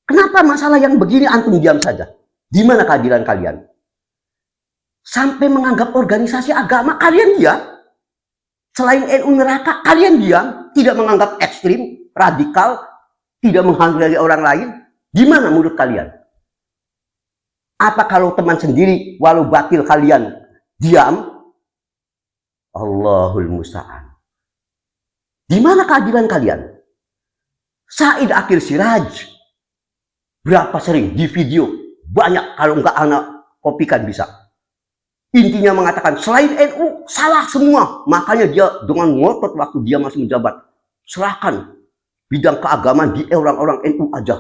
Kenapa masalah yang begini antum diam saja? Di mana keadilan kalian? Sampai menganggap organisasi agama kalian diam. Selain NU neraka, kalian diam. Tidak menganggap ekstrim, radikal, tidak menghargai orang lain. Gimana menurut kalian? Apa kalau teman sendiri, walau batil kalian diam? Allahul musta'an. Di mana keadilan kalian? Said Akhil Siraj. Berapa sering di video, banyak, kalau enggak anak kopikan bisa. Intinya mengatakan selain NU salah semua, makanya dia dengan ngotot waktu dia masih menjabat, serahkan bidang keagamaan di orang-orang NU aja.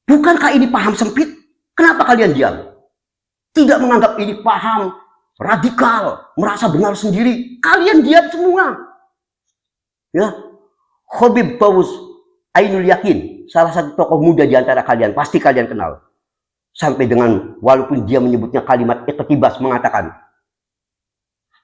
Bukankah ini paham sempit? Kenapa kalian diam? Tidak menganggap ini paham radikal, merasa benar sendiri. Kalian diam semua. Ya, Khabib Fawz Ainul Yakin, salah satu tokoh muda di antara kalian, pasti kalian kenal. Sampai dengan, walaupun dia menyebutnya kalimat iqtibas, mengatakan,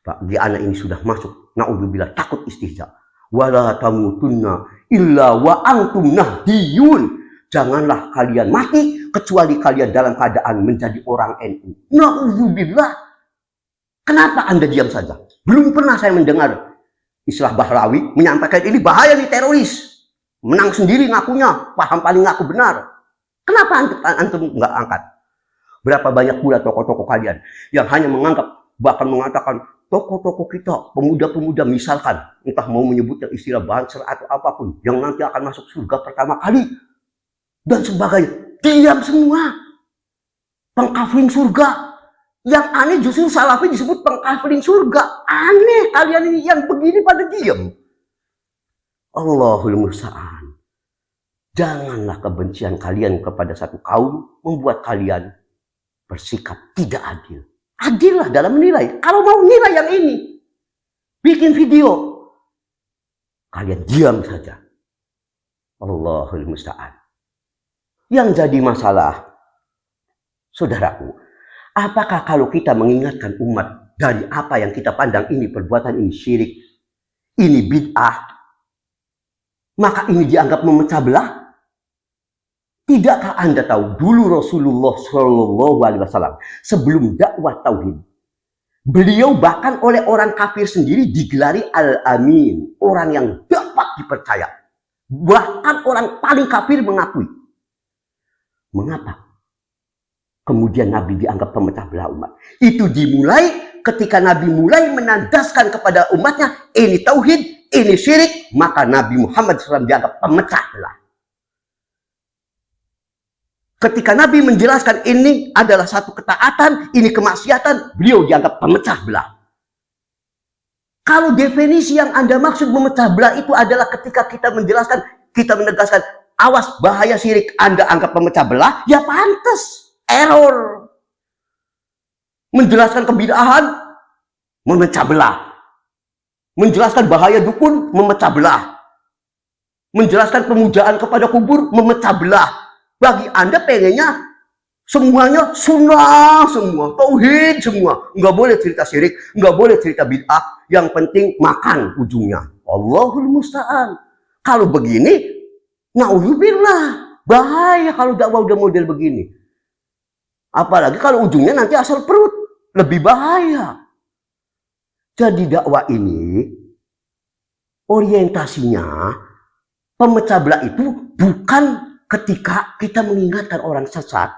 bagi anak ini sudah masuk, na'udzubillah, takut istihza. Wala tamutunna illa wa antum nahdiyun. Janganlah kalian mati, kecuali kalian dalam keadaan menjadi orang NU. Na'udzubillah. Kenapa Anda diam saja? Belum pernah saya mendengar Islah Bahrawi menyampaikan ini bahaya nih teroris. Menang sendiri ngakunya, paham paling ngaku benar. Kenapa antum nggak angkat? Berapa banyak pula tokoh-tokoh kalian yang hanya menganggap, bahkan mengatakan tokoh-tokoh kita, pemuda-pemuda misalkan, entah mau menyebutnya istilah Banser atau apapun, yang nanti akan masuk surga pertama kali dan sebagainya, diam semua. Pengkafirin surga. Yang aneh justru Salafi disebut pengkafirin surga. Aneh kalian ini yang begini pada diam. Allahul musta'an. Janganlah kebencian kalian kepada satu kaum membuat kalian bersikap tidak adil. Adillah dalam menilai. Kalau mau nilai yang ini, bikin video, kalian diam saja. Allahul musta'an. Yang jadi masalah, Saudaraku, apakah kalau kita mengingatkan umat dari apa yang kita pandang ini perbuatan ini syirik, ini bid'ah, maka ini dianggap memecah belah? Tidakkah Anda tahu dulu Rasulullah Shallallahu Alaihi Wasallam sebelum dakwah tauhid, beliau bahkan oleh orang kafir sendiri digelari Al-Amin, orang yang dapat dipercaya. Bahkan orang paling kafir mengakui. Mengapa kemudian Nabi dianggap pemecah belah umat? Itu dimulai ketika Nabi mulai menandaskan kepada umatnya, ini tauhid, ini syirik, maka Nabi Muhammad SAW dianggap pemecah belah. Ketika Nabi menjelaskan ini adalah satu ketaatan, ini kemaksiatan, beliau dianggap pemecah belah. Kalau definisi yang Anda maksud memecah belah itu adalah ketika kita menjelaskan, kita menegaskan, awas bahaya syirik, Anda anggap pemecah belah, ya pantas, error. Menjelaskan kebid'ahan, memecah belah. Menjelaskan bahaya dukun, memecah belah. Menjelaskan pemujaan kepada kubur, memecah belah. Bagi Anda pengennya semuanya sunnah semua, tauhid semua. Nggak boleh cerita syirik, nggak boleh cerita bid'ah. Yang penting makan ujungnya. Allahul musta'an. Kalau begini, na'udzubillah. Bahaya kalau dakwah udah model begini. Apalagi kalau ujungnya nanti asal perut. Lebih bahaya. Jadi dakwah ini, orientasinya, pemecah belah itu bukan ketika kita mengingatkan orang sesat,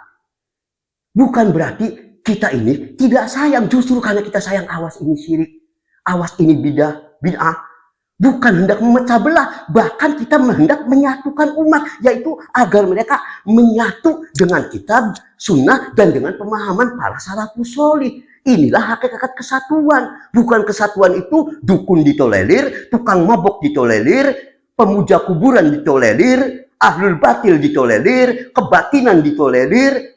bukan berarti kita ini tidak sayang. Justru karena kita sayang, awas ini syirik, awas ini bid'ah, bukan hendak memecah belah, bahkan kita hendak menyatukan umat, yaitu agar mereka menyatu dengan kitab, sunnah, dan dengan pemahaman para salafus sholih. Inilah hakikat kesatuan. Bukan kesatuan itu dukun ditolerir, tukang mabok ditolerir, pemuja kuburan ditolerir, ahlul batil ditolerir, kebatinan ditolerir.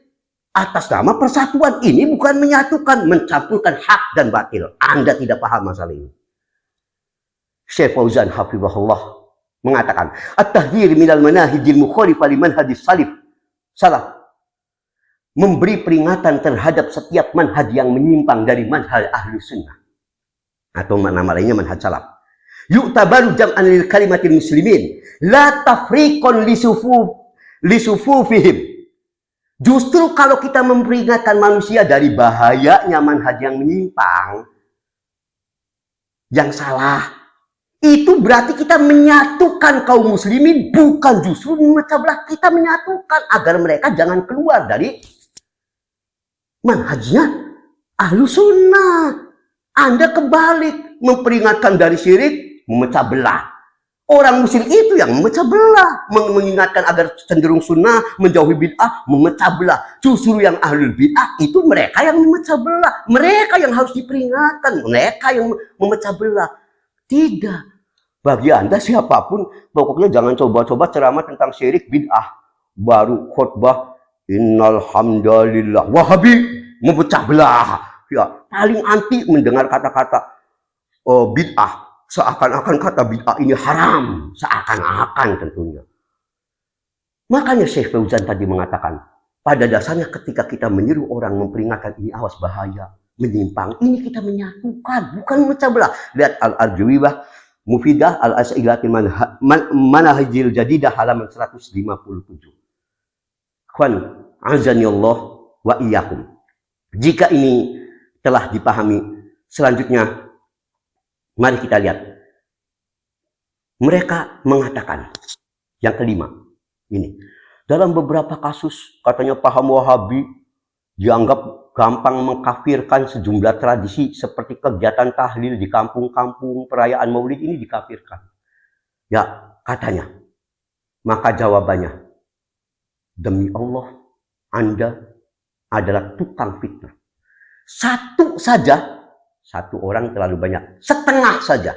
Atas nama persatuan, ini bukan menyatukan, mencampurkan hak dan batil. Anda tidak paham masalah ini. Syekh Fauzan hafizahullah mengatakan, at-tahdhir minal manahijil mukhalifah liman hadis salaf, memberi peringatan terhadap setiap manhaj yang menyimpang dari manhaj ahli sunnah, atau nama lainnya manhaj salaf. Yu'tabaru jam'an lil kalimatil muslimin la tafriqon li sufufihim. Justru kalau kita memperingatkan manusia dari bahayanya manhaj yang menyimpang, yang salah, itu berarti kita menyatukan kaum muslimin, bukan justru memecah belah. Kita menyatukan agar mereka jangan keluar dari manhajnya ahlu sunnah. Anda kebalik, memperingatkan dari syirik, memecah belah. Orang musyrik itu yang memecah belah, mengingatkan agar cenderung sunnah, menjauhi bid'ah, memecah belah. Justru yang ahlul bid'ah itu mereka yang memecah belah, mereka yang harus diperingatkan, mereka yang memecah belah. Tidak. Bagi Anda siapapun, pokoknya jangan coba-coba ceramah tentang syirik bid'ah. Baru khutbah, innal hamdalillah, Wahabi memecah belah. Ya, paling anti mendengar kata-kata bid'ah. Seakan-akan kata bid'ah ini haram. Seakan-akan tentunya. Makanya Syekh Fauzan tadi mengatakan, pada dasarnya ketika kita menyeru orang memperingatkan ini awas bahaya, menyimpang, ini kita menyatukan, bukan memecah belah. Lihat Al-Arjuwiyah Mufidah Al-As'ilatil Manahijil Jadidah halaman 157. Khwan azani Allah wa iyyakum. Jika ini telah dipahami, selanjutnya mari kita lihat. Mereka mengatakan yang kelima ini. Dalam beberapa kasus katanya paham Wahabi dianggap gampang mengkafirkan sejumlah tradisi seperti kegiatan tahlil di kampung-kampung, perayaan Maulid ini dikafirkan. Ya, katanya. Maka jawabannya, demi Allah, Anda adalah tukang fitnah. Satu saja, satu orang terlalu banyak, setengah saja.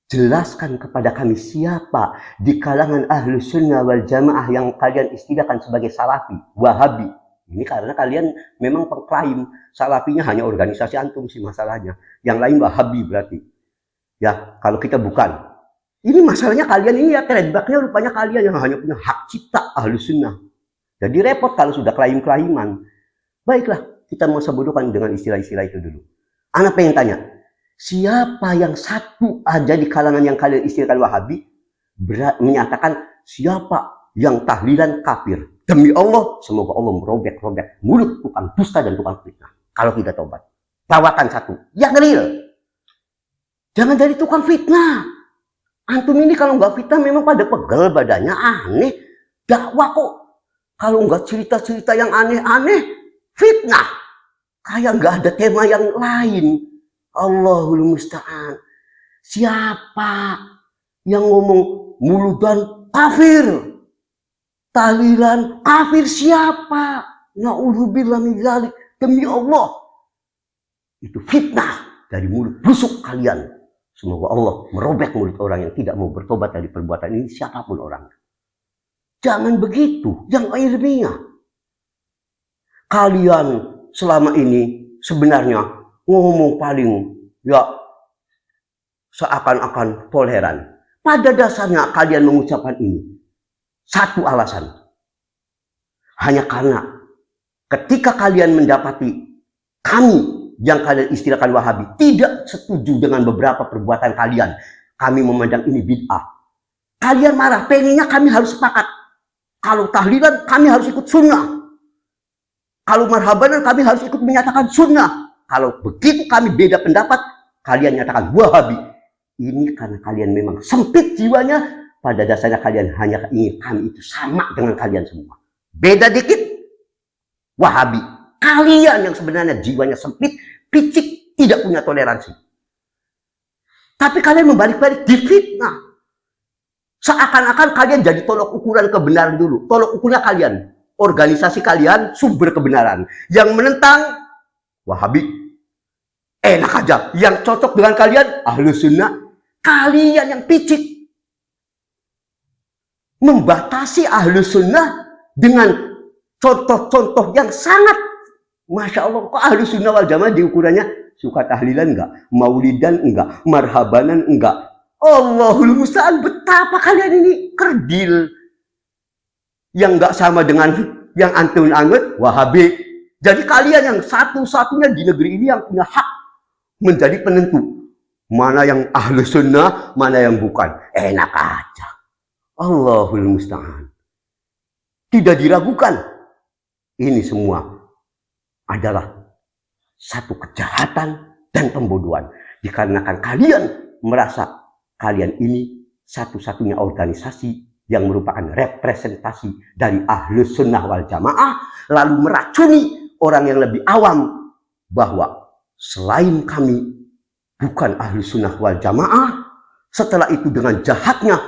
Jelaskan kepada kami siapa di kalangan ahlu sunnah wal jamaah yang kalian istilahkan sebagai salafi, Wahabi. Ini karena kalian memang pengklaim salafinya hanya organisasi antum sih masalahnya. Yang lain Wahabi berarti. Ya, kalau kita bukan. Ini masalahnya kalian ini ya, terjebaknya rupanya kalian yang hanya punya hak cipta ahlu sunnah. Jadi repot kalau sudah klaim-klaiman. Baiklah, kita mau sebodohkan dengan istilah-istilah itu dulu. Anak pengen tanya, siapa yang satu aja di kalangan yang kalian istilahkan Wahabi menyatakan siapa yang tahlilan kafir? Demi Allah, semoga Allah merobek-robek mulut tukang dusta dan tukang fitnah. Kalau tidak tobat, bawakan satu yang real. Jangan jadi tukang fitnah. Antum ini kalau nggak fitnah memang pada pegel badannya, aneh. Dakwah kok. Kalau nggak cerita-cerita yang aneh-aneh, fitnah. Kayak nggak ada tema yang lain. Allahul musta'an. Siapa yang ngomong muludan kafir? Tahlilan kafir siapa? Na'udzubillah min dzalik. Demi Allah. Itu fitnah dari mulut busuk kalian. Semoga Allah merobek mulut orang yang tidak mau bertobat dari perbuatan ini, siapapun orangnya. Jangan begitu, yang ilmiah. Kalian selama ini sebenarnya ngomong paling seakan-akan toleran. Pada dasarnya kalian mengucapkan ini satu alasan. Hanya karena ketika kalian mendapati kami yang kalian istilahkan Wahabi tidak setuju dengan beberapa perbuatan kalian, kami memandang ini bid'ah. Kalian marah, pengennya kami harus sepakat. Kalau tahlilan kami harus ikut sunnah. Kalau marhabanan kami harus ikut menyatakan sunnah. Kalau begitu kami beda pendapat, kalian nyatakan Wahabi. Ini karena kalian memang sempit jiwanya. Pada dasarnya kalian hanya ingin kami itu sama dengan kalian semua. Beda dikit, Wahabi. Kalian yang sebenarnya jiwanya sempit, picik, tidak punya toleransi. Tapi kalian membalik-balik difitnah. Seakan-akan kalian jadi tolok ukuran kebenaran dulu. Tolok ukurnya kalian. Organisasi kalian sumber kebenaran. Yang menentang Wahabi. Enak aja. Yang cocok dengan kalian Ahlus Sunnah. Kalian yang picik. Membatasi Ahlus Sunnah dengan contoh-contoh yang sangat Masya Allah, kok Ahlus Sunnah wal Jamaah diukurannya suka tahlilan enggak, maulidan enggak, marhabanan enggak. Allahul musta'an, betapa kalian ini kerdil. Yang enggak sama dengan yang antum anggap Wahabi. Jadi kalian yang satu-satunya di negeri ini yang punya hak menjadi penentu. Mana yang Ahlus Sunnah, mana yang bukan. Enak aja. Allahul musta'an. Tidak diragukan. Ini semua adalah satu kejahatan dan pembodohan. Dikarenakan kalian merasa kalian ini satu-satunya organisasi yang merupakan representasi dari Ahlus Sunnah wal Jamaah, lalu meracuni orang yang lebih awam bahwa selain kami bukan Ahlus Sunnah wal Jamaah. Setelah itu dengan jahatnya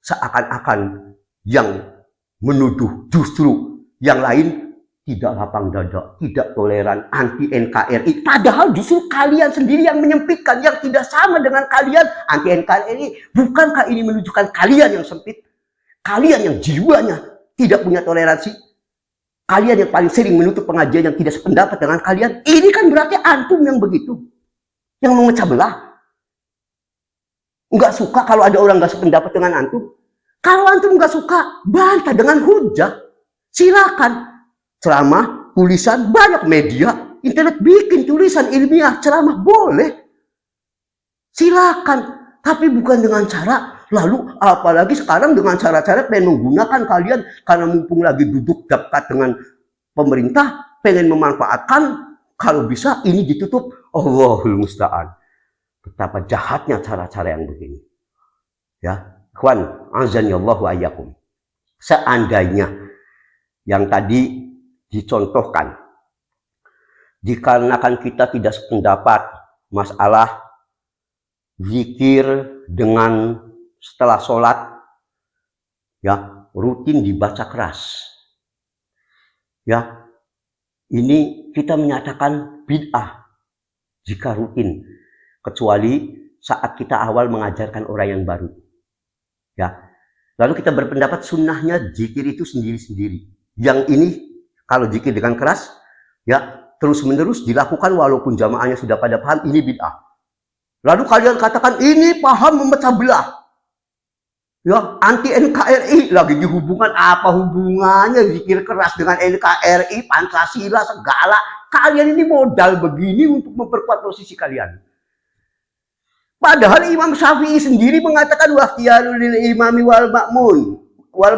seakan-akan yang menuduh justru yang lain tidak lapang dada, tidak toleran, anti NKRI. Padahal justru kalian sendiri yang menyempitkan, yang tidak sama dengan kalian anti NKRI. Bukankah ini menunjukkan kalian yang sempit? Kalian yang jiwanya tidak punya toleransi? Kalian yang paling sering menutup pengajian yang tidak sependapat dengan kalian? Ini kan berarti antum yang begitu. Yang memecah belah. Nggak suka kalau ada orang nggak sependapat dengan antum. Kalau antum nggak suka, bantah dengan hujah. Silakan. Ceramah, tulisan, banyak media, internet bikin tulisan ilmiah, ceramah boleh. Silakan, tapi bukan dengan cara, lalu apalagi sekarang dengan cara-cara pengen menggunakan kalian, karena mumpung lagi duduk dekat dengan pemerintah, pengen memanfaatkan, kalau bisa ini ditutup. Allahul musta'an. Betapa jahatnya cara-cara yang begini. Ya, ikhwan, azani Allah wa iyyakum. Seandainya yang tadi dicontohkan, dikarenakan kita tidak sependapat masalah zikir dengan setelah sholat, ya rutin dibaca keras, ya ini kita menyatakan bid'ah jika rutin, kecuali saat kita awal mengajarkan orang yang baru, ya. Lalu kita berpendapat sunnahnya zikir itu sendiri-sendiri. Yang ini kalau zikir dengan keras, ya terus-menerus dilakukan walaupun jamaahnya sudah pada paham, ini bid'ah. Lalu kalian katakan ini paham memecah belah. Ya, anti NKRI lagi dihubungkan, apa hubungannya zikir keras dengan NKRI, Pancasila segala. Kalian ini modal begini untuk memperkuat posisi kalian. Padahal Imam Syafi'i sendiri mengatakan waqtiyarul lil imami wal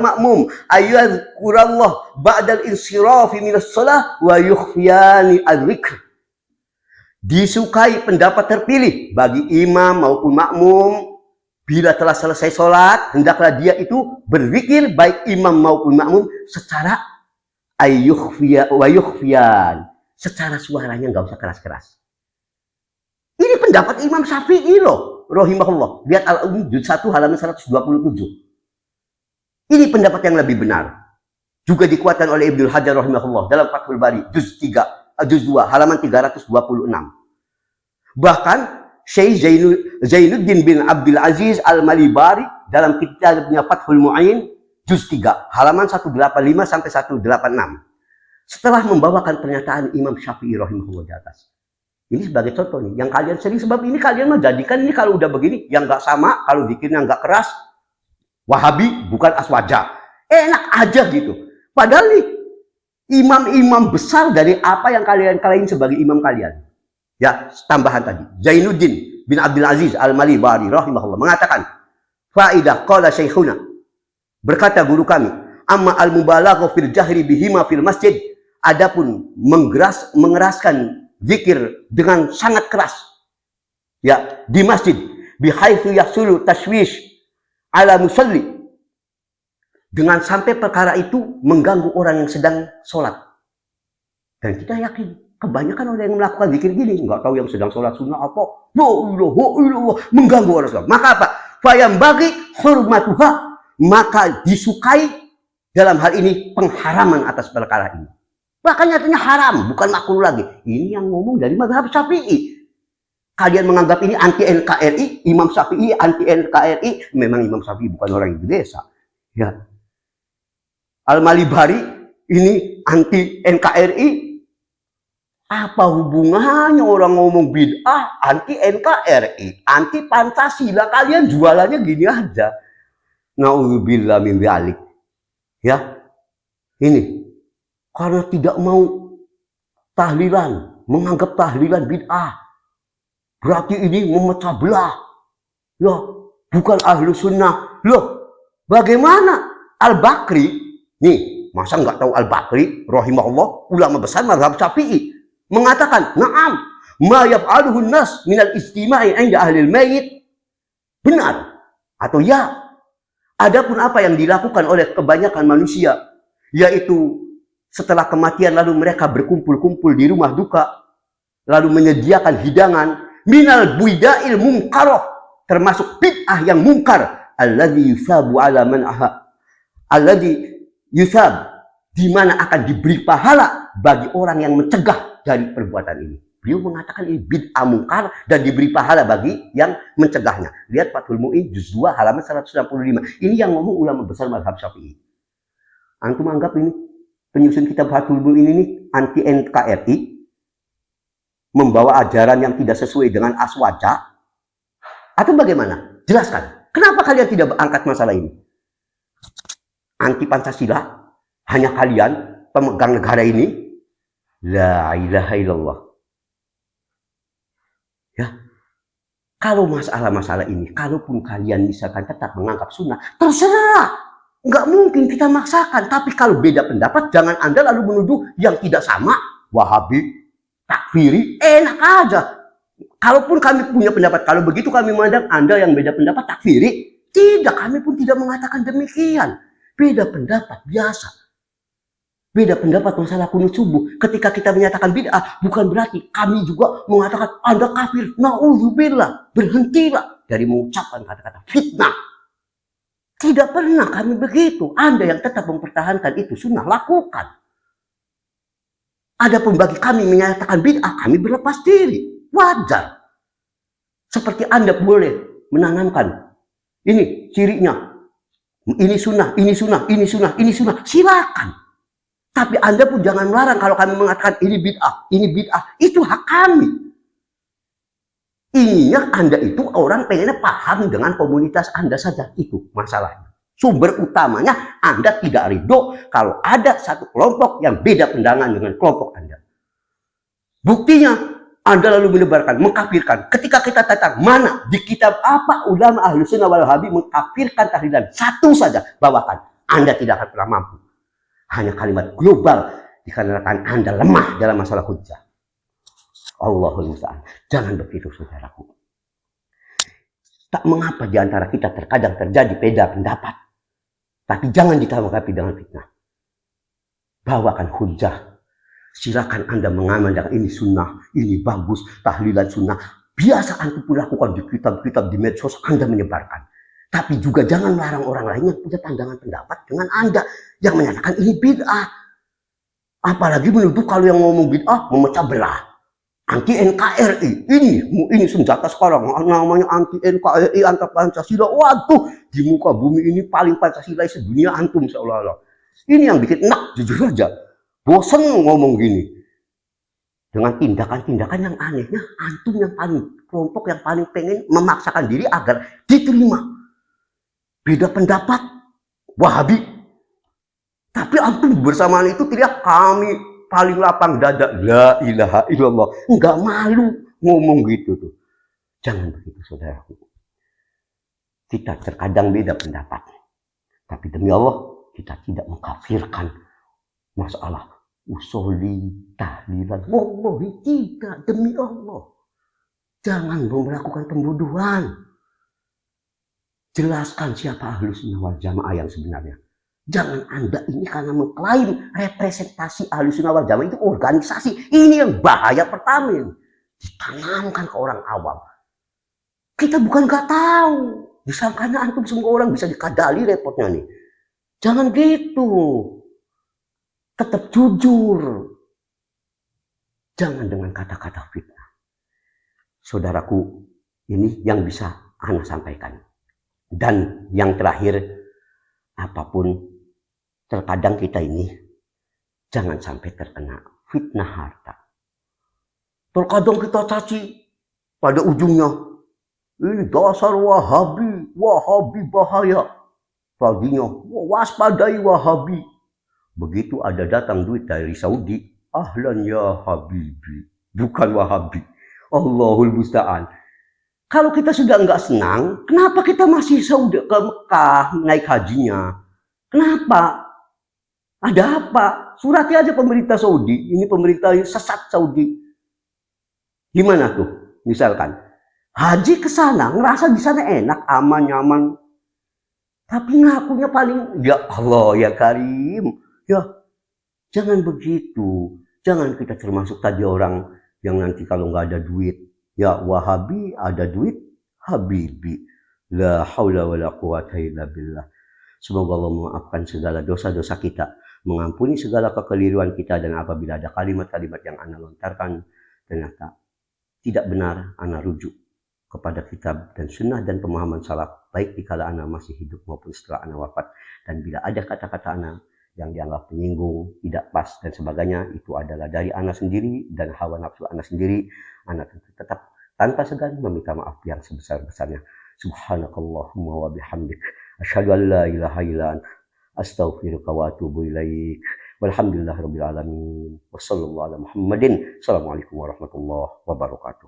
ma'mum ayyadhkurallah ba'dal insirafi minas shalah wa yukhfiyani al-dzikr. Disukai pendapat terpilih bagi imam maupun makmum. Bila telah selesai sholat, hendaklah dia itu berzikir baik imam maupun makmum secara ayyukhfiyan, secara suaranya nggak usah keras-keras. Ini pendapat Imam Syafi'i loh, rahimahullah. Lihat Al-Um juz 1 halaman 127. Ini pendapat yang lebih benar. Juga dikuatkan oleh Ibnu Hajar rahimahullah dalam Fathul Bari juz 2 halaman 326. Bahkan Syekh Zainuddin bin Abdul Aziz Al-Malibari dalam kitabnya Fathul Mu'in juz 3 halaman 185 sampai 186 setelah membawakan pernyataan Imam Syafi'i rahimahullah di atas. Ini sebagai contoh nih yang kalian sering, sebab ini kalian menjadikan ini kalau udah begini yang nggak sama, kalau bikinnya nggak keras, Wahabi bukan aswaja, enak aja gitu. Padahal nih imam-imam besar dari apa yang kalian klaim sebagai imam kalian. Ya, tambahan tadi. Zainuddin bin Abdul Aziz Al-Malibari rahimahullah mengatakan, "Faidah qala syekhuna." Berkata guru kami, "Amma al-mubalagha fil jahri bihima fil masjid." Adapun mengeraskan zikir dengan sangat keras ya di masjid bihaitsu yahsulu tashwish ala musalli, dengan sampai perkara itu mengganggu orang yang sedang sholat. Dan kita yakin kebanyakan orang yang melakukan zikir gini nggak tahu yang sedang sholat sunnah apa, mengganggu orang sholat. Maka apa? Fayam bagi hormatuha, maka disukai dalam hal ini pengharaman atas perkara ini. Bahkan nyatanya haram, bukan makruh lagi. Ini yang ngomong dari mazhab Syafi'i. Kalian menganggap ini anti NKRI, Imam Syafi'i anti NKRI. Memang Imam Syafi'i bukan orang Indonesia. Ya. Al-Malibari ini anti NKRI. Apa hubungannya orang ngomong bid'ah, anti NKRI, anti Pancasila? Kalian jualannya gini aja. Na'udzubillah min dzalik. Ya. Ini karena tidak mau tahlilan, menganggap tahlilan bid'ah. Berarti ini memecah belah. Loh, bukan ahlu sunnah. Loh, bagaimana? Al-Bakri, nih, masa nggak tahu Al-Bakri, rahimahullah, ulama besar mazhab Syafi'i, mengatakan, na'am, ma yaf'aluhu nas minal istima'i 'inda ahli al-mayyit. Benar atau ya? Adapun apa yang dilakukan oleh kebanyakan manusia, yaitu setelah kematian lalu mereka berkumpul-kumpul di rumah duka, lalu menyediakan hidangan minal buida'il munkaroh, termasuk bid'ah yang mungkar, alladzi yusabu ala man alladzi yusab, di mana akan diberi pahala bagi orang yang mencegah dari perbuatan ini. Beliau mengatakan ini bid'ah mungkar dan diberi pahala bagi yang mencegahnya. Lihat Fathul Mu'in juz 2 halaman 165. Ini yang ngomong ulama besar mazhab Syafi'i. Antum anggap ini penyusun kitab Fathul Mu'in ini anti NKRI, membawa ajaran yang tidak sesuai dengan aswaja, atau bagaimana? Jelaskan. Kenapa kalian tidak angkat masalah ini? Anti Pancasila, hanya kalian pemegang negara ini. La ilaha illallah. Ya, kalau masalah-masalah ini, kalaupun kalian misalkan tetap menganggap sunnah, terserah, nggak mungkin kita maksakan. Tapi kalau beda pendapat, jangan Anda lalu menuduh yang tidak sama, Wahabi, takfiri, enak aja. Kalaupun kami punya pendapat, kalau begitu kami memandang Anda yang beda pendapat takfiri, tidak, kami pun tidak mengatakan demikian. Beda pendapat biasa. Beda pendapat masalah kunut subuh. Ketika kita menyatakan bid'ah, bukan berarti kami juga mengatakan Anda kafir. Na'udzubillah. Berhentilah dari mengucapkan kata-kata fitnah. Tidak pernah kami begitu. Anda yang tetap mempertahankan itu sunnah, lakukan. Adapun bagi kami menyatakan bid'ah, kami berlepas diri. Wajar. Seperti Anda boleh menanamkan. Ini cirinya. Ini sunnah, ini sunnah, ini sunnah, ini sunnah. Silakan. Tapi Anda pun jangan melarang kalau kami mengatakan ini bid'ah, ini bid'ah. Itu hak kami. Ininya Anda itu orang pengennya paham dengan komunitas Anda saja. Itu masalahnya. Sumber utamanya Anda tidak ridho kalau ada satu kelompok yang beda pandangan dengan kelompok Anda. Buktinya Anda lalu menebarkan, mengkafirkan. Ketika kita tanya mana di kitab apa ulama Ahlussunnah wal Wahabi mengkafirkan tahlilan, satu saja bawakan. Anda tidak akan pernah mampu. Hanya kalimat global dikarenakan Anda lemah dalam masalah hujjah. Allahul musta'an. Jangan begitu saudaraku. Tak mengapa di antara kita terkadang terjadi beda pendapat. Tapi jangan ditanggapi dengan fitnah. Bawakan hujjah. Silakan Anda mengamalkan ini sunnah, ini bagus, tahlilan sunnah. Biasa antum pun lakukan di kitab-kitab, di medsos Anda menyebarkan. Tapi juga jangan melarang orang lain yang punya pandangan pendapat dengan Anda yang menyatakan ini bid'ah. Apalagi menuduh kalau yang ngomong bid'ah memecah belah. Anti NKRI, ini senjata sekarang, namanya anti NKRI, anti Pancasila. Waduh, di muka bumi ini paling Pancasila sedunia antum seolah-olah. Ini yang bikin enak, jujur aja. Bosan ngomong gini. Dengan tindakan-tindakan yang anehnya, antum yang paling, kelompok yang paling pengen memaksakan diri agar diterima. Beda pendapat, Wahabi. Tapi antum bersamaan itu teriak kami paling lapang dada, la ilaha illallah. Enggak malu ngomong gitu tuh. Jangan begitu saudaraku. Kita terkadang beda pendapat. Tapi demi Allah, kita tidak mengkafirkan masalah usuli, tahlilan. Wallahi tidak, demi Allah. Jangan melakukan pembodohan. Jelaskan siapa Ahlussunnah wal Jamaah yang sebenarnya. Jangan Anda ini karena mengklaim representasi Ahlussunnah wal Jamaah itu organisasi. Ini yang bahaya pertama ini. Ditanamkan ke orang awam. Kita bukan gak tahu. Disangkanya antum semua orang bisa dikadali repotnya nih. Jangan gitu. Tetap jujur. Jangan dengan kata-kata fitnah. Saudaraku, ini yang bisa Ana sampaikan. Dan yang terakhir, apapun terkadang kita ini jangan sampai terkena fitnah harta. Terkadang kita caci pada ujungnya, ini dasar Wahabi, Wahabi bahaya. Paginya, waspadai Wahabi. Begitu ada datang duit dari Saudi, ahlan ya Habibi, bukan Wahabi. Allahul musta'an. Kalau kita sudah enggak senang, kenapa kita masih Saudi ke Mekah naik hajinya? Kenapa? Ada apa? Surati aja pemerintah Saudi. Ini pemerintah sesat Saudi. Gimana tuh? Misalkan haji ke sana, ngerasa di sana enak, aman, nyaman. Tapi ngakunya paling, ya Allah, ya Karim. Ya, jangan begitu. Jangan kita termasuk tadi orang yang nanti kalau nggak ada duit, ya Wahabi, ada duit, Habibi. La haula wa la quwata illa billah. Semoga Allah memaafkan segala dosa-dosa kita, mengampuni segala kekeliruan kita, dan apabila ada kalimat-kalimat yang Ana lontarkan ternyata tidak benar, Ana rujuk kepada kitab dan sunnah dan pemahaman salaf, baik dikala Ana masih hidup maupun setelah Ana wafat. Dan bila ada kata-kata Ana yang dianggap menyinggung, tidak pas dan sebagainya, itu adalah dari Ana sendiri dan hawa nafsu Ana sendiri. Ana tetap tanpa segan meminta maaf yang sebesar-besarnya. Subhanakallahumma wa bihamdik, asyhadu an la ilaha illa anta, astaghfiruka wa atubu ilaik. Walhamdulillahirabbil alamin. Wassallallahu ala Muhammadin. Assalamualaikum warahmatullahi wabarakatuh.